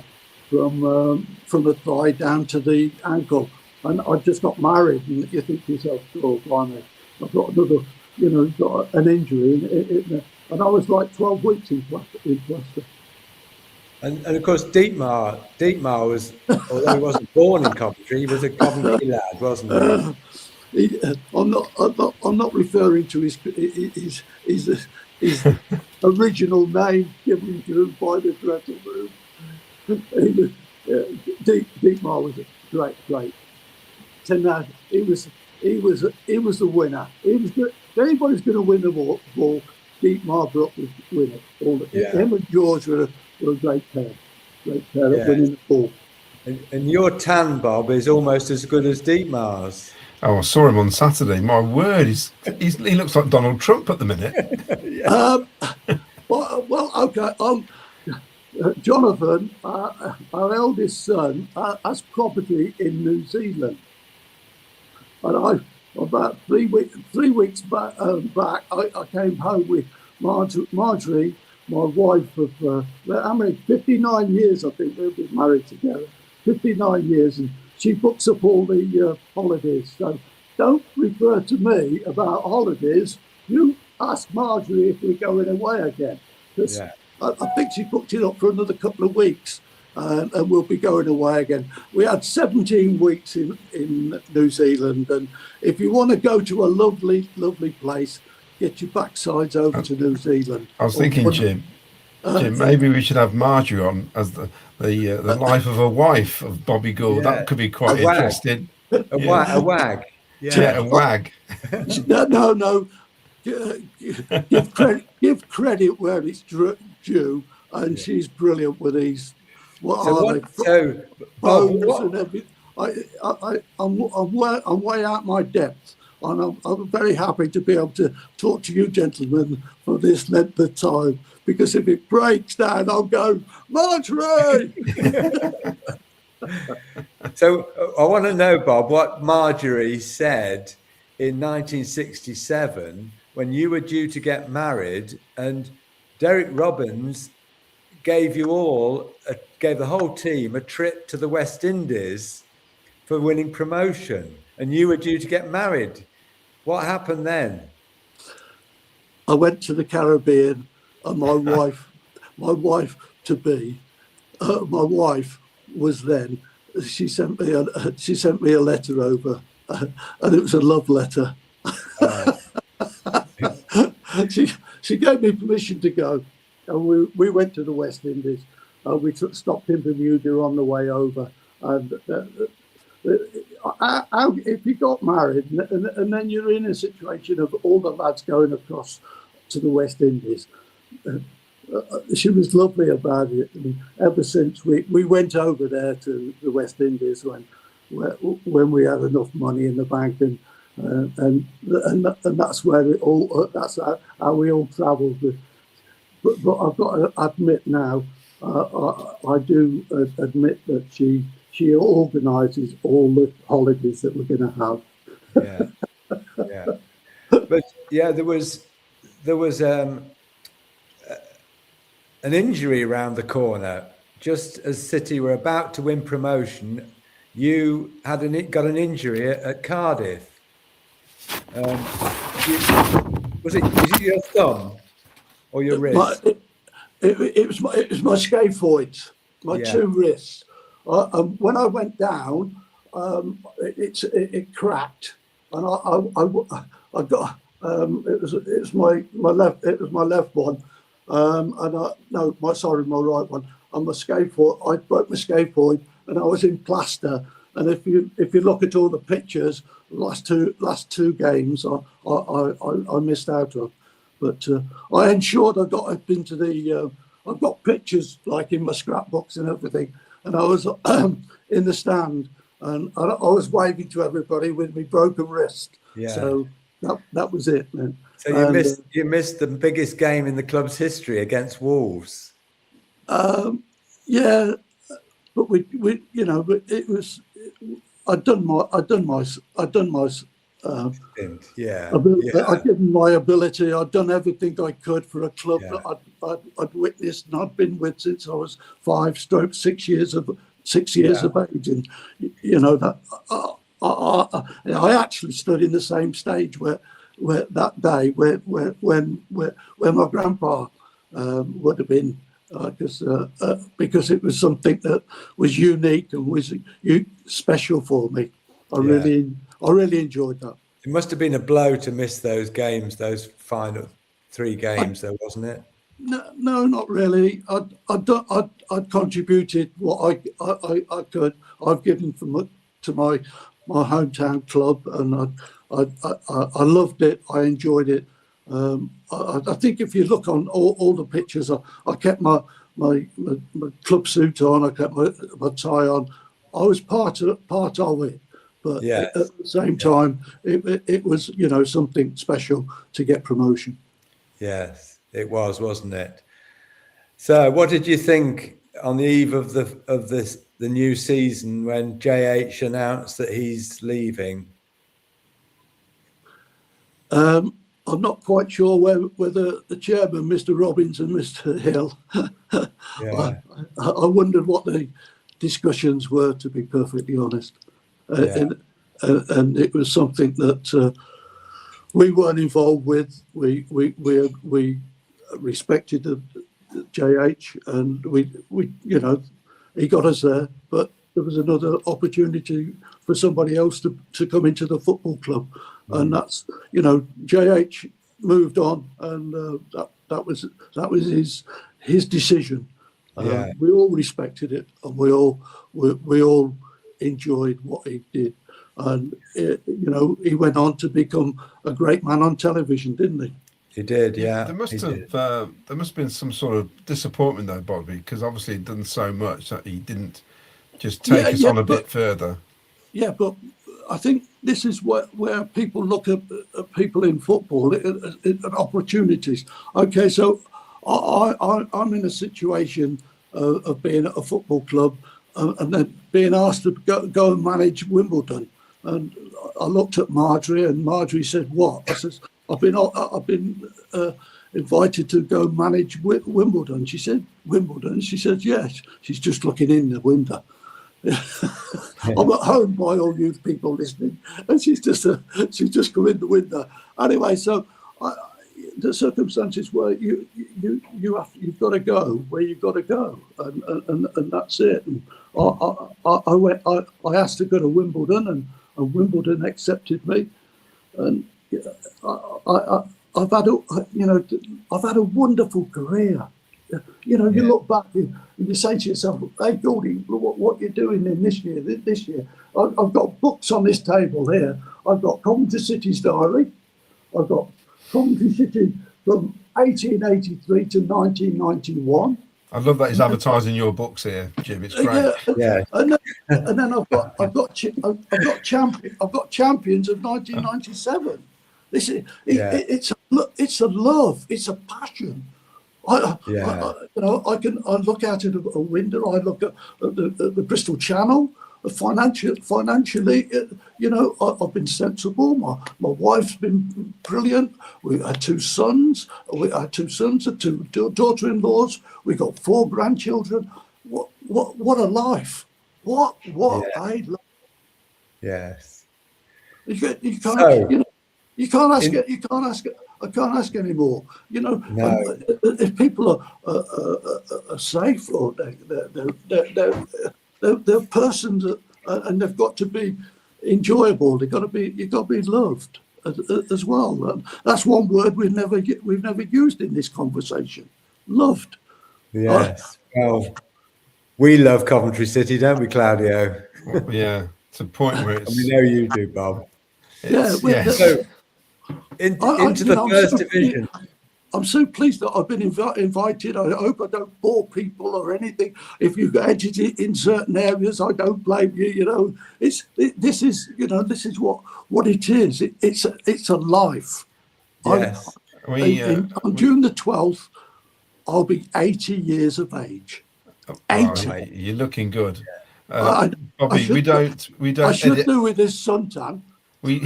from the thigh down to the ankle, and I just got married. And you think to yourself, "Oh, blimey, I've got another, got an injury," and I was like 12 weeks in plaster. And of course, Dietmar was, although he wasn't born in Coventry, he was a Coventry lad, wasn't he? I'm not referring to his original name given to him by the dressing room. Dietmar was a great. He was the winner. He was good. If anybody's going to win the ball, Dietmar Brook would win it. Him and George were a great pair at winning the ball. And your tan, Bob, is almost as good as Dietmar's. Oh, I saw him on Saturday. My word, he looks like Donald Trump at the minute. Well, okay. Jonathan, our eldest son, has property in New Zealand, and about 3 weeks back, I came home with Marjorie, my wife of 59 years. I think we've been married together, 59 years, and she books up all the holidays. So don't refer to me about holidays. You ask Marjorie if we're going away again. Because I think she booked it up for another couple of weeks, and we'll be going away again. We had 17 weeks in New Zealand, and if you want to go to a lovely, lovely place, get your backsides over to New Zealand. I was thinking, Jim, maybe we should have Marjorie on as the life of a wife of Bobby Gould. That could be quite interesting. A wag. Yeah, a wag. No. Give credit where it's due, and she's brilliant with these. Bows and everything. I'm way out my depth, and I'm very happy to be able to talk to you gentlemen for this length of time, because if it breaks down, I'll go, Marjorie! So I want to know, Bob, what Marjorie said in 1967 when you were due to get married, and Derek Robbins gave the whole team a trip to the West Indies for winning promotion, and you were due to get married. What happened then? I went to the Caribbean, and my wife to be, my wife was then. She sent me a letter over, and it was a love letter. She gave me permission to go, and we went to the West Indies, We stopped in Bermuda on the way over. And if you got married and then you're in a situation of all the lads going across to the West Indies, she was lovely about it. And ever since we went over there to the West Indies when we had enough money in the bank, and that's where it all. That's how we all travelled. But I've got to admit now, I do admit that she organises all the holidays that we're going to have. Yeah. But yeah, there was an injury around the corner. Just as City were about to win promotion, you had got an injury at Cardiff. Was it your thumb or your wrist? It was my scaphoids, my two wrists. When I went down, it cracked, and I got it was my left one, my right one. And my scaphoid, I broke my scaphoid, and I was in plaster. And if you look at all the pictures, last two games I missed out on. But I ensured I got up into the. I've got pictures like in my scrapbooks and everything, and I was in the stand, and I was waving to everybody with my broken wrist. Yeah. So that was it, man. So you missed the biggest game in the club's history against Wolves. Yeah, but we but it was. I'd done my. I'd given my ability. I'd done everything I could for a club that I'd witnessed and I'd been with since I was 5/6 years of age, and that I actually stood in the same stage where that day when my grandpa would have been, because it was something that was unique and was special for me. I really enjoyed that. It must have been a blow to miss those games, those final 3 games, though, wasn't it? No, not really. I'd contributed what I could. I've given to my hometown club, and I loved it. I enjoyed it. I think if you look on all the pictures, I kept my club suit on. I kept my tie on. I was part of it. But at the same time, it was something special to get promotion. Yes, it was, wasn't it? So, what did you think on the eve of the new season when JH announced that he's leaving? I'm not quite sure whether the chairman, Mr. Robbins and Mr. Hill, I wondered what the discussions were, to be perfectly honest. And it was something that we weren't involved with. We respected the JH, and we he got us there. But there was another opportunity for somebody else to come into the football club, and that's JH moved on, and that was his decision. We all respected it, and we all enjoed what he did. And he went on to become a great man on television, didn't he? He did, yeah. There must have been some sort of disappointment though, Bobby, because obviously he'd done so much that he didn't just take us on a bit further. Yeah, but I think this is where people look at people in football at opportunities. Okay, so I'm in a situation of being at a football club and then being asked to go and manage Wimbledon. And I looked at Marjorie, and Marjorie said, "What?" I said, "I've been invited to go manage Wimbledon." She said, "Wimbledon?" She said, "Yes." She's just looking in the window. I'm at home by all you people listening, and she's just come in the window. Anyway, so the circumstances where you've got to go where you've got to go, and that's it. And I asked to go to Wimbledon, and Wimbledon accepted me, and I've had a wonderful career. You know, you look back and you say to yourself, hey, Goldie, what you're doing in this year, I've got books on this table here. I've got Coventry City's diary. I've got Coventry City from 1883 to 1991. I love that he's advertising your books here, Jim. It's great. Yeah. And then I've got champions of 1997. This is it's a love, it's a passion. I look out of a window. I look at the Bristol Channel. Financially, I've been sensible. My wife's been brilliant. We had two sons. Two daughter-in-laws. We got 4 grandchildren. What a life! What a life! Yes. You can't ask any more. No. If people are safe, or they're persons, and they've got to be enjoyable. You've got to be loved as well. And that's one word we've never used in this conversation. Loved. Yes. Well, we love Coventry City, don't we, Claudio? Yeah, to the point where it's. We know you do, Bob. So, into the first division. I'm so pleased that I've been invited. I hope I don't bore people or anything. If you edit it in certain areas, I don't blame you. You know, this is what it is. It's a life. Yes. On June the 12th, I'll be 80 years of age. 80. Mate, you're looking good. Bobby, we don't. I should do with this suntan. We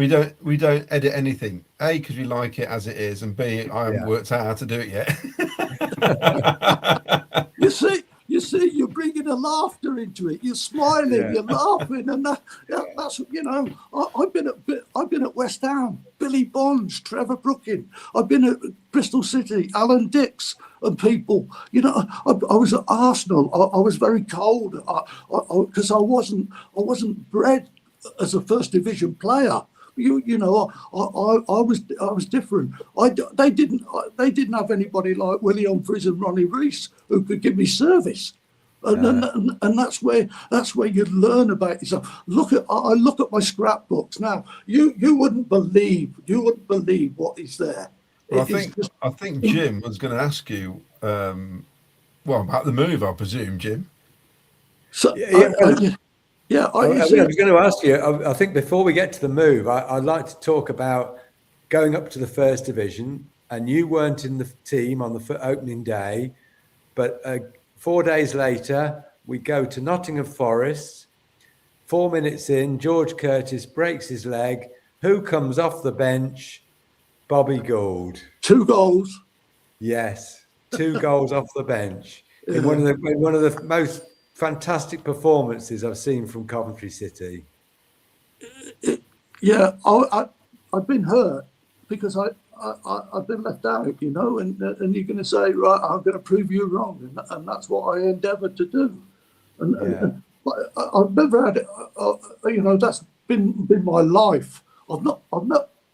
don't edit anything. A, because we like it as it is, and B, I haven't worked out how to do it yet. You see, you're bringing a laughter into it. You're smiling, you're laughing, and that's I've been at West Ham, Billy Bonds, Trevor Brooking. I've been at Bristol City, Alan Dix, and people. You know, I was at Arsenal. I was very cold because I wasn't bred as a first division player. I was different. They didn't have anybody like Willie Humphries and Ronnie Rees who could give me service, and that's where you learn about yourself. I look at my scrapbooks now. You wouldn't believe what is there. Well, I think Jim was going to ask you, about the move, I presume, Jim. So I was going to ask you, I think before we get to the move, I'd like to talk about going up to the first division, and you weren't in the team on the opening day, but 4 days later, we go to Nottingham Forest. 4 minutes in, George Curtis breaks his leg. Who comes off the bench? Bobby Gould. 2 goals. Yes, 2 goals off the bench in one of the most fantastic performances I've seen from Coventry City. I've been hurt because I've been left out, and you're going to say, right, I'm going to prove you wrong, and that's what I endeavoured to do. And I've never had it. That's been my life. I'm not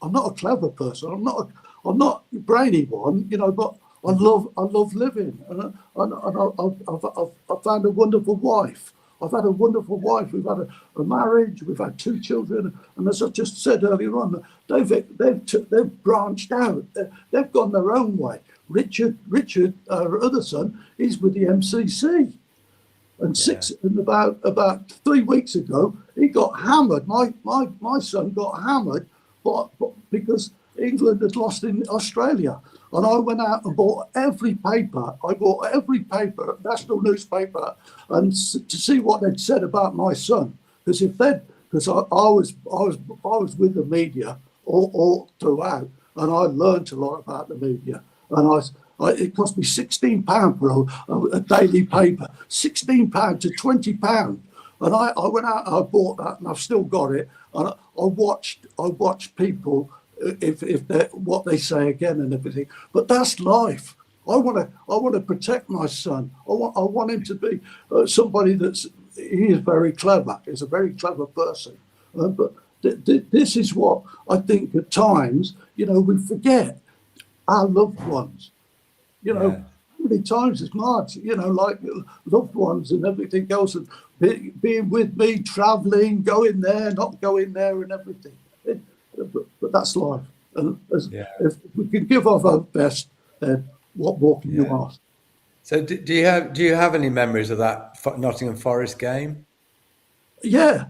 a clever person. I'm not a brainy one, but I love living, and I've found a wonderful wife. I've had a wonderful wife. We've had a marriage. We've had 2 children, and as I just said earlier on, they've branched out. They've gone their own way. Richard, our other son, is with the MCC, and about 3 weeks ago, he got hammered. My son got hammered, but because England had lost in Australia. And I went out and bought every paper. National newspaper, and to see what they'd said about my son. Because I was with the media all throughout, and I learned a lot about the media. And it cost me £16 for a daily paper, £16 to £20. And I went out and I bought that, and I've still got it. And I watched people. If what they say again and everything, but that's life. I want to protect my son. I want him to be somebody he is very clever. He's a very clever person. But this is what I think at times, we forget our loved ones. many times as Marge, like loved ones and everything else, and being with me, travelling, going there, not going there, and everything. But that's life. And if we can give our best, then what more can you ask? So do you have any memories of that Nottingham Forest game? Yeah.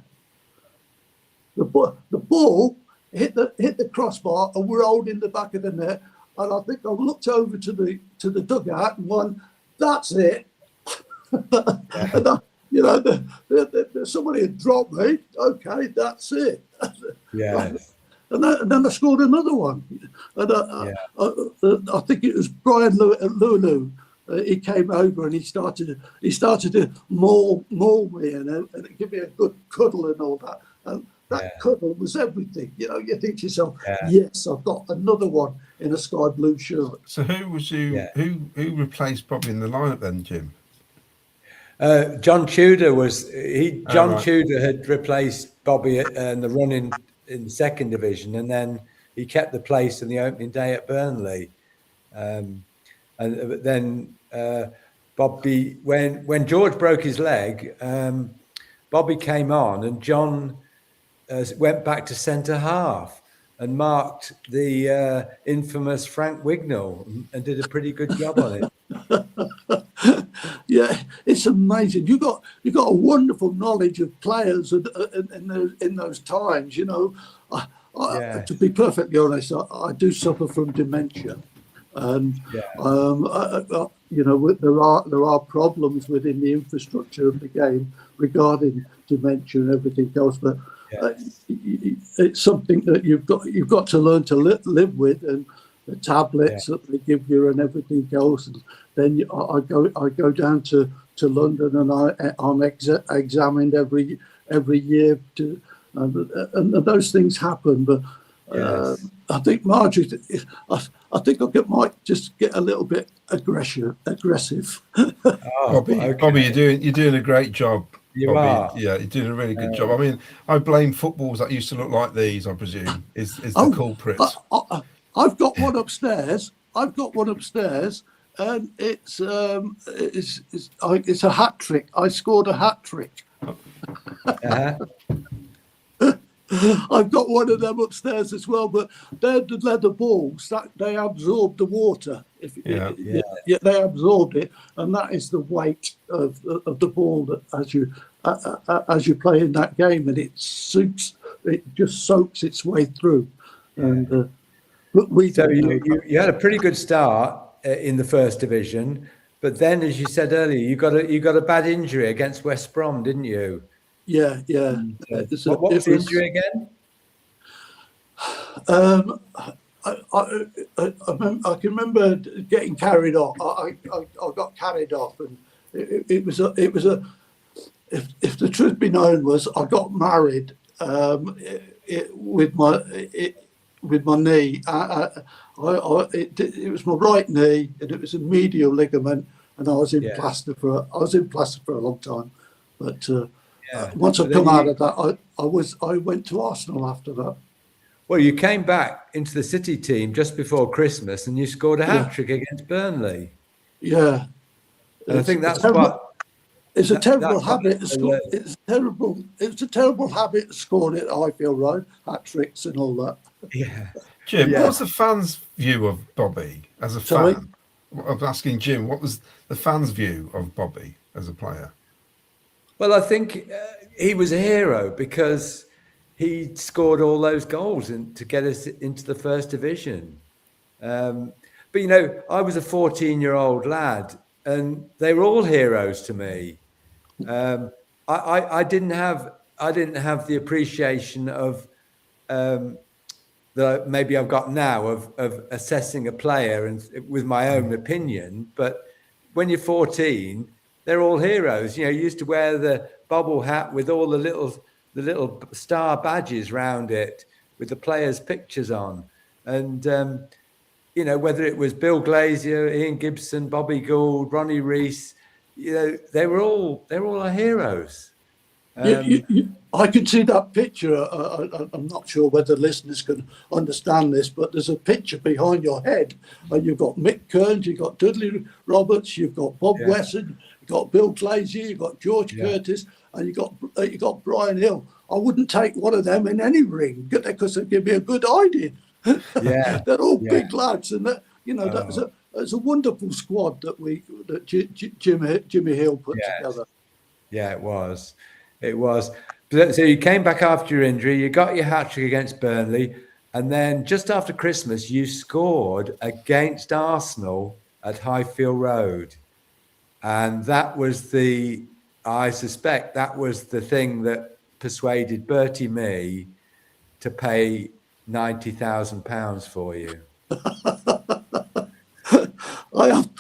The ball hit the crossbar and we're holding the back of the net. And I think I looked over to the dugout and went, "That's it." And somebody had dropped me. Okay, that's it. Yes. And then I scored another one. And I think it was Brian Lulu. He came over and he started to maul me and give me a good cuddle and all that. And that cuddle was everything. You think to yourself, yes, I've got another one in a sky blue shirt. So who was you? Yeah. Who replaced Bobby in the lineup then, Jim? John Tudor was John right. Tudor had replaced Bobby in the run in the second division, and then he kept the place in the opening day at Burnley. But then Bobby, when George broke his leg, Bobby came on, and John went back to centre half and marked the infamous Frank Wignall and did a pretty good job on it. Yeah, it's amazing. You got a wonderful knowledge of players in those times. To be perfectly honest, I do suffer from dementia, and there are problems within the infrastructure of the game regarding dementia and everything else. But it's something that you've got to learn to live with, and the tablets that they give you and everything else. And then I go down to London and I'm examined every year and those things happen. But I think Marjorie, I think might just get a little bit aggressive. Bobby, okay. Bobby, you're doing a great job. You Bobby. are. Yeah, you're doing a really good job. I mean, I blame footballs that used to look like these, I presume, is the culprit. I've got one upstairs. And it's a hat trick. I scored a hat trick. I've got one of them upstairs as well, but they're the leather balls that they absorb the water. They absorbed it, and that is the weight of the ball that as you play in that game, and it just soaks its way through. And but you had a pretty good start in the first division, but then, as you said earlier, you got a bad injury against West Brom, didn't you? Yeah. What was the injury again? I can remember getting carried off. I got carried off, and it was a. If the truth be known, was I got married with my knee. It was my right knee, and it was a medial ligament, and I was in plaster for a long time, but. Once I come out of that, I went to Arsenal after that. Well, you came back into the City team just before Christmas, and you scored a hat trick against Burnley. Yeah, and I think that's it's a terrible habit. It's a terrible habit of scoring it. I feel right, hat tricks and all that. Yeah, Jim, what was the fans' view of Bobby as a fan? I'm asking Jim, what was the fans' view of Bobby as a player? Well, I think he was a hero because he scored all those goals to get us into the first division. But I was a 14-year-old lad, and they were all heroes to me. I didn't have the appreciation of that maybe I've got now of assessing a player and with my own opinion. But when you're 14. They're all heroes. You used to wear the bobble hat with all the little star badges round it with the players' pictures on. And, whether it was Bill Glazier, Ian Gibson, Bobby Gould, Ronnie Rees, they were all our heroes. I can see that picture. I'm not sure whether listeners can understand this, but there's a picture behind your head, and you've got Mick Kearns, you've got Dudley Roberts, you've got Bob Wesson, you've got Bill Glazier, you've got George Curtis, and you've got Brian Hill. I wouldn't take one of them in any ring because they'd give me a good idea. Yeah, they're all big lads, and that's a wonderful squad that Jimmy Hill put together. Yeah, it was. It was. So you came back after your injury, you got your hat-trick against Burnley, and then just after Christmas, you scored against Arsenal at Highfield Road. And that was I suspect that was the thing that persuaded Bertie Mee to pay £90,000 for you. I have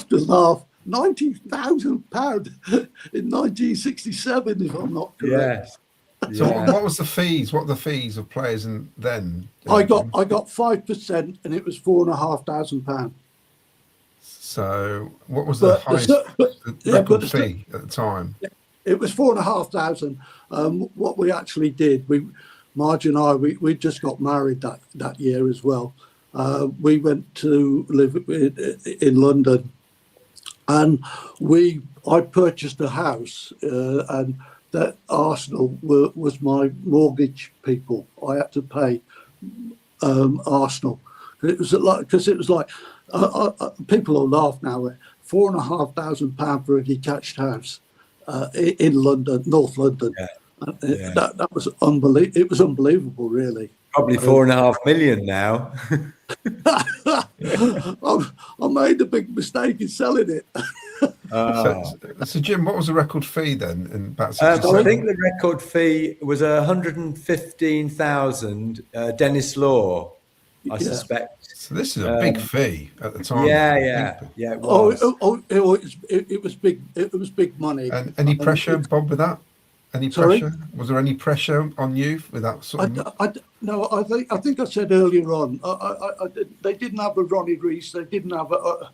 to laugh. £90,000 in 1967, if I'm not correct. Yes. So what was the fees? What were the fees of players then? I got 5%, and it was £4,500. So what was the highest record fee at the time? It was £4,500. What we actually did, Marge and I, we just got married that year as well. We went to live in London. And I purchased a house, and that Arsenal was my mortgage people. I had to pay Arsenal. It was like people will laugh now. £4,500 for a detached house in London, North London. Yeah. That was unbelievable. It was unbelievable, really. Probably 4.5 million now. I made a big mistake in selling it. So Jim, what was the record fee then? In about I think the record fee was 115,000. Dennis Law, I suspect. So this is a big fee at the time. Yeah, it was. It was big. It was big money. And any pressure, Bob, with that? Any pressure? Was there any pressure on you with that sort of? No, I think I said earlier on. They didn't have a Ronnie Rees. They didn't have a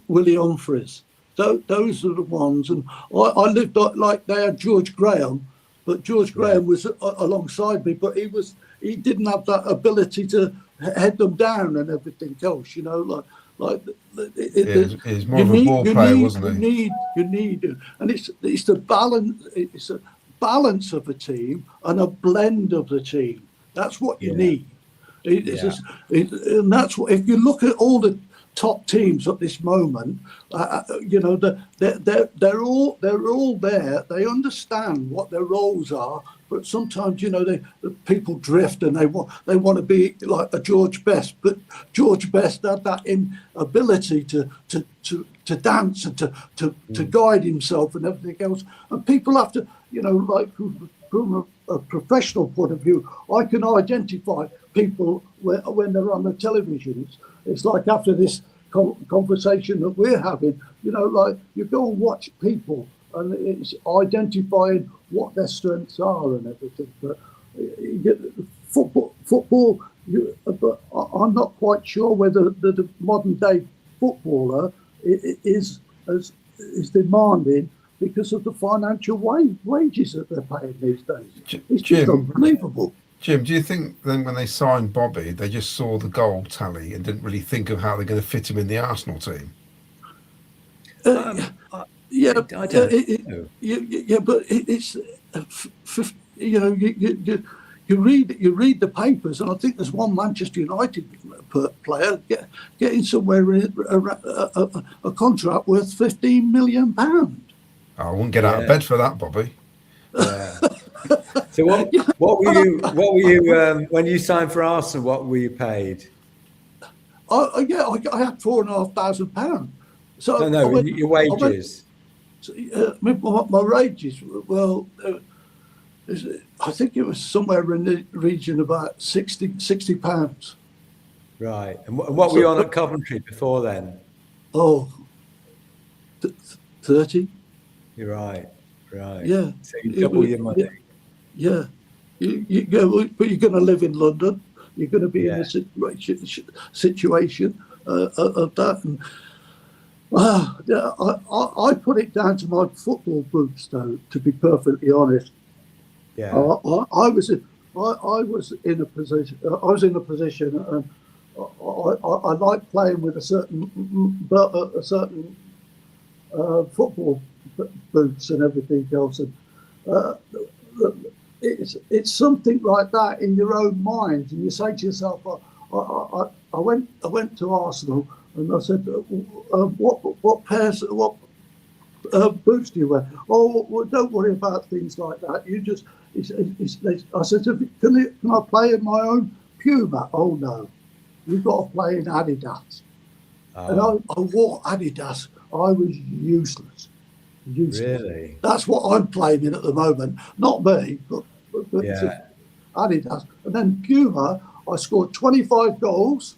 Willie Humphries. Those are the ones. And I lived like they had George Graham, but George Graham was alongside me. But he didn't have that ability to head them down and everything else. You know, he's more of a ball player, wasn't he? You need, and it's the balance. It's a balance of a team and a blend of the team. That's what you need. And that's what. If you look at all the top teams at this moment, they're all there. They understand what their roles are. But sometimes, the people drift and they want to be like a George Best. But George Best had that ability to dance and to guide himself and everything else. And people have to, from a professional point of view, I can identify people when they're on the television. It's like after this conversation that we're having, you go and watch people. And it's identifying what their strengths are and everything. But football. But I'm not quite sure whether the modern day footballer is demanding because of the financial wages that they're paying these days. It's just unbelievable. Jim, do you think then when they signed Bobby, they just saw the goal tally and didn't really think of how they're going to fit him in the Arsenal team? Yeah, I don't know. But it's you read the papers, and I think there's one Manchester United player getting somewhere a contract worth £15 million. I wouldn't get out of bed for that, Bobby. Yeah. So what were you when you signed for Arsenal? What were you paid? I had £4,500. So no, your wages. My wages, well, I think it was somewhere in the region of about £60. Right. And what were you on at Coventry before then? Oh, 30. You're right. Yeah. So you double your money. Yeah. You go, but you're going to live in London. You're going to be in a situation of that. And I put it down to my football boots, though. To be perfectly honest, Yeah. I was in a position. I was in a position, and I like playing with a certain football boots and everything else, and it's something like that in your own mind, and you say to yourself, I went to Arsenal and I said, what boots do you wear? Oh, well, don't worry about things like that. You just, I said, can I play in my own Puma? Oh no, you've got to play in Adidas. And I wore Adidas. I was useless. Really? That's what I'm playing in at the moment. Not me, but Adidas. And then Puma, I scored 25 goals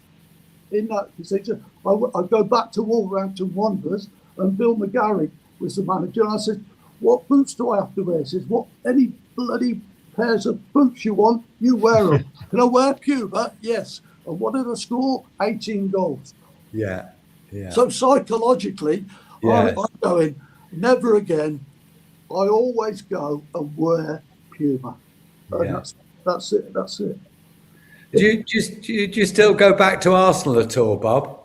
in that position. I go back to Wolverhampton Wanderers, and Bill McGarry was the manager. And I said, what boots do I have to wear? He says, what, any bloody pairs of boots you want, you wear them. Can I wear Puma? Yes. And what did I score? 18 goals. Yeah. Yeah. So psychologically, Yes. I'm going, never again. I always go and wear Puma. And Yeah. that's it. That's it. Do you still go back to Arsenal at all, Bob?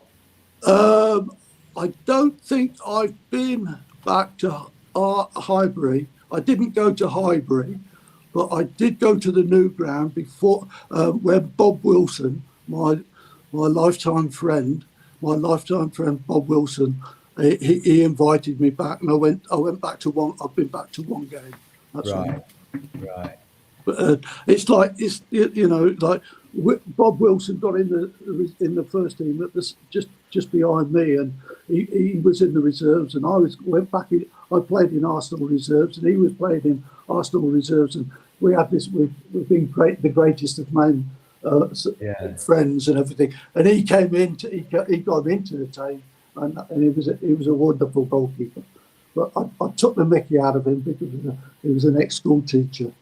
I don't think I've been back to Highbury. I didn't go to Highbury, but I did go to the new ground before, where Bob Wilson, my lifetime friend Bob Wilson, he invited me back, and I went back to one. I've been back to one game. That's Right. all. Right. But it's like like Bob Wilson got in the first team that was just behind me, and he was in the reserves, and I went back. I played in Arsenal reserves, and he was playing in Arsenal reserves, and we had this. We've been the greatest of men, friends and everything. And he came into he got into the team, and he was a wonderful goalkeeper. But I took the mickey out of him because he was an ex-school teacher.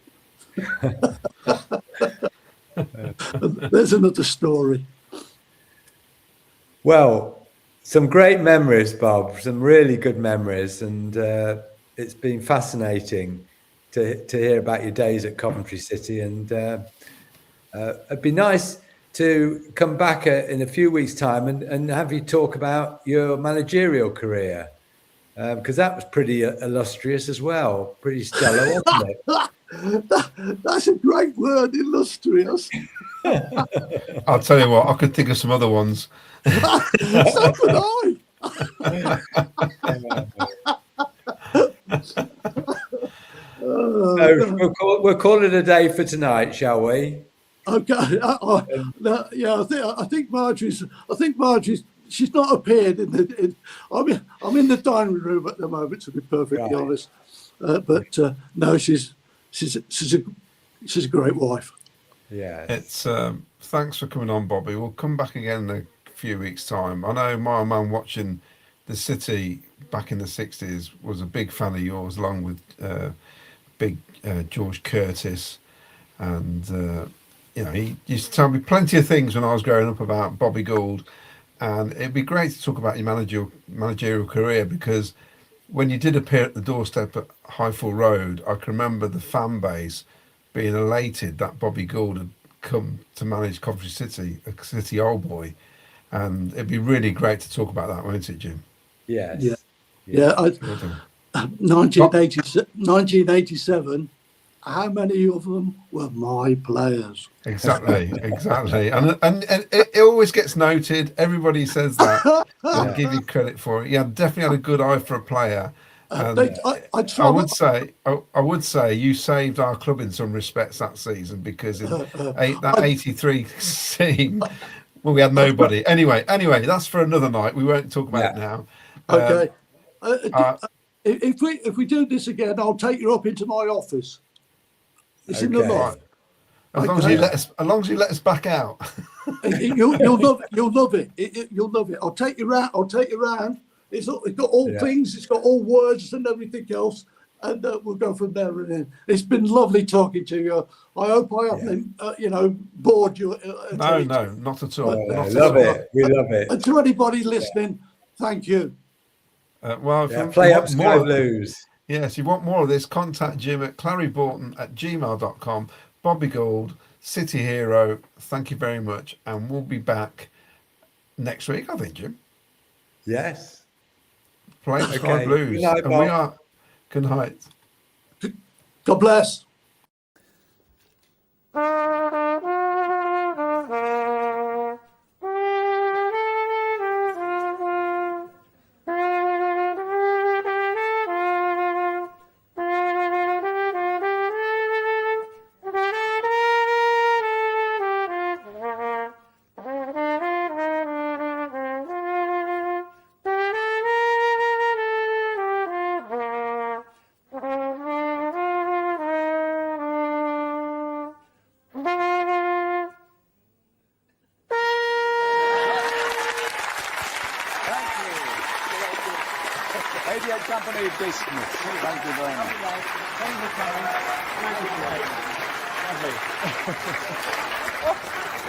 There's another story. Well, some great memories, Bob. Some really good memories, and it's been fascinating to hear about your days at Coventry City. And it'd be nice to come back in a few weeks' time and have you talk about your managerial career, because that was pretty illustrious as well. Pretty stellar, wasn't it? That's a great word, illustrious. I'll tell you what, I could think of some other ones. So could I. We'll call it a day for tonight, shall we? Okay. I think Marjorie's. She's not appeared in the. I'm in the dining room at the moment, to be perfectly honest. But no, she's a great wife. Yeah. It's thanks for coming on, Bobby. We'll come back again in a few weeks' time. I know my man watching the City back in the 60s was a big fan of yours, along with big George Curtis, and he used to tell me plenty of things when I was growing up about Bobby Gould, and it'd be great to talk about your managerial career, because when you did appear at the doorstep at Highfield Road, I can remember the fan base being elated that Bobby Gould had come to manage Coventry City, a City old boy, and it'd be really great to talk about that, won't it, Jim? Yes. Yeah. 1987. How many of them were my players? Exactly. And it always gets noted. Everybody says that. I'll give you credit for it. Yeah, definitely had a good eye for a player. And I would say you saved our club in some respects that season, because in that 83 team, well, we had nobody. Anyway, that's for another night. We won't talk about it now. Okay. If we do this again, I'll take you up into my office. It's in the loft. As long as you let us back out. You'll love it. You'll love it. I'll take you round. It's got all things. It's got all words and everything else, and we'll go from there. And in. It's been lovely talking to you. I hope I haven't, bored you. No, not at all. We love it. And to anybody listening, thank you. Well, if Yeah, you play want up Sky more, Blues. yes, you want more of this, contact Jim at claryborton@gmail.com. Bobby Gould, City Hero, thank you very much. And we'll be back next week, I think, Jim. Yes. Playing Sky Okay. Blues. Good night, And we Bob. are. Good night. God bless. Radio Company dismissed. Thank you very much. Thank you for coming. Thank you. Lovely.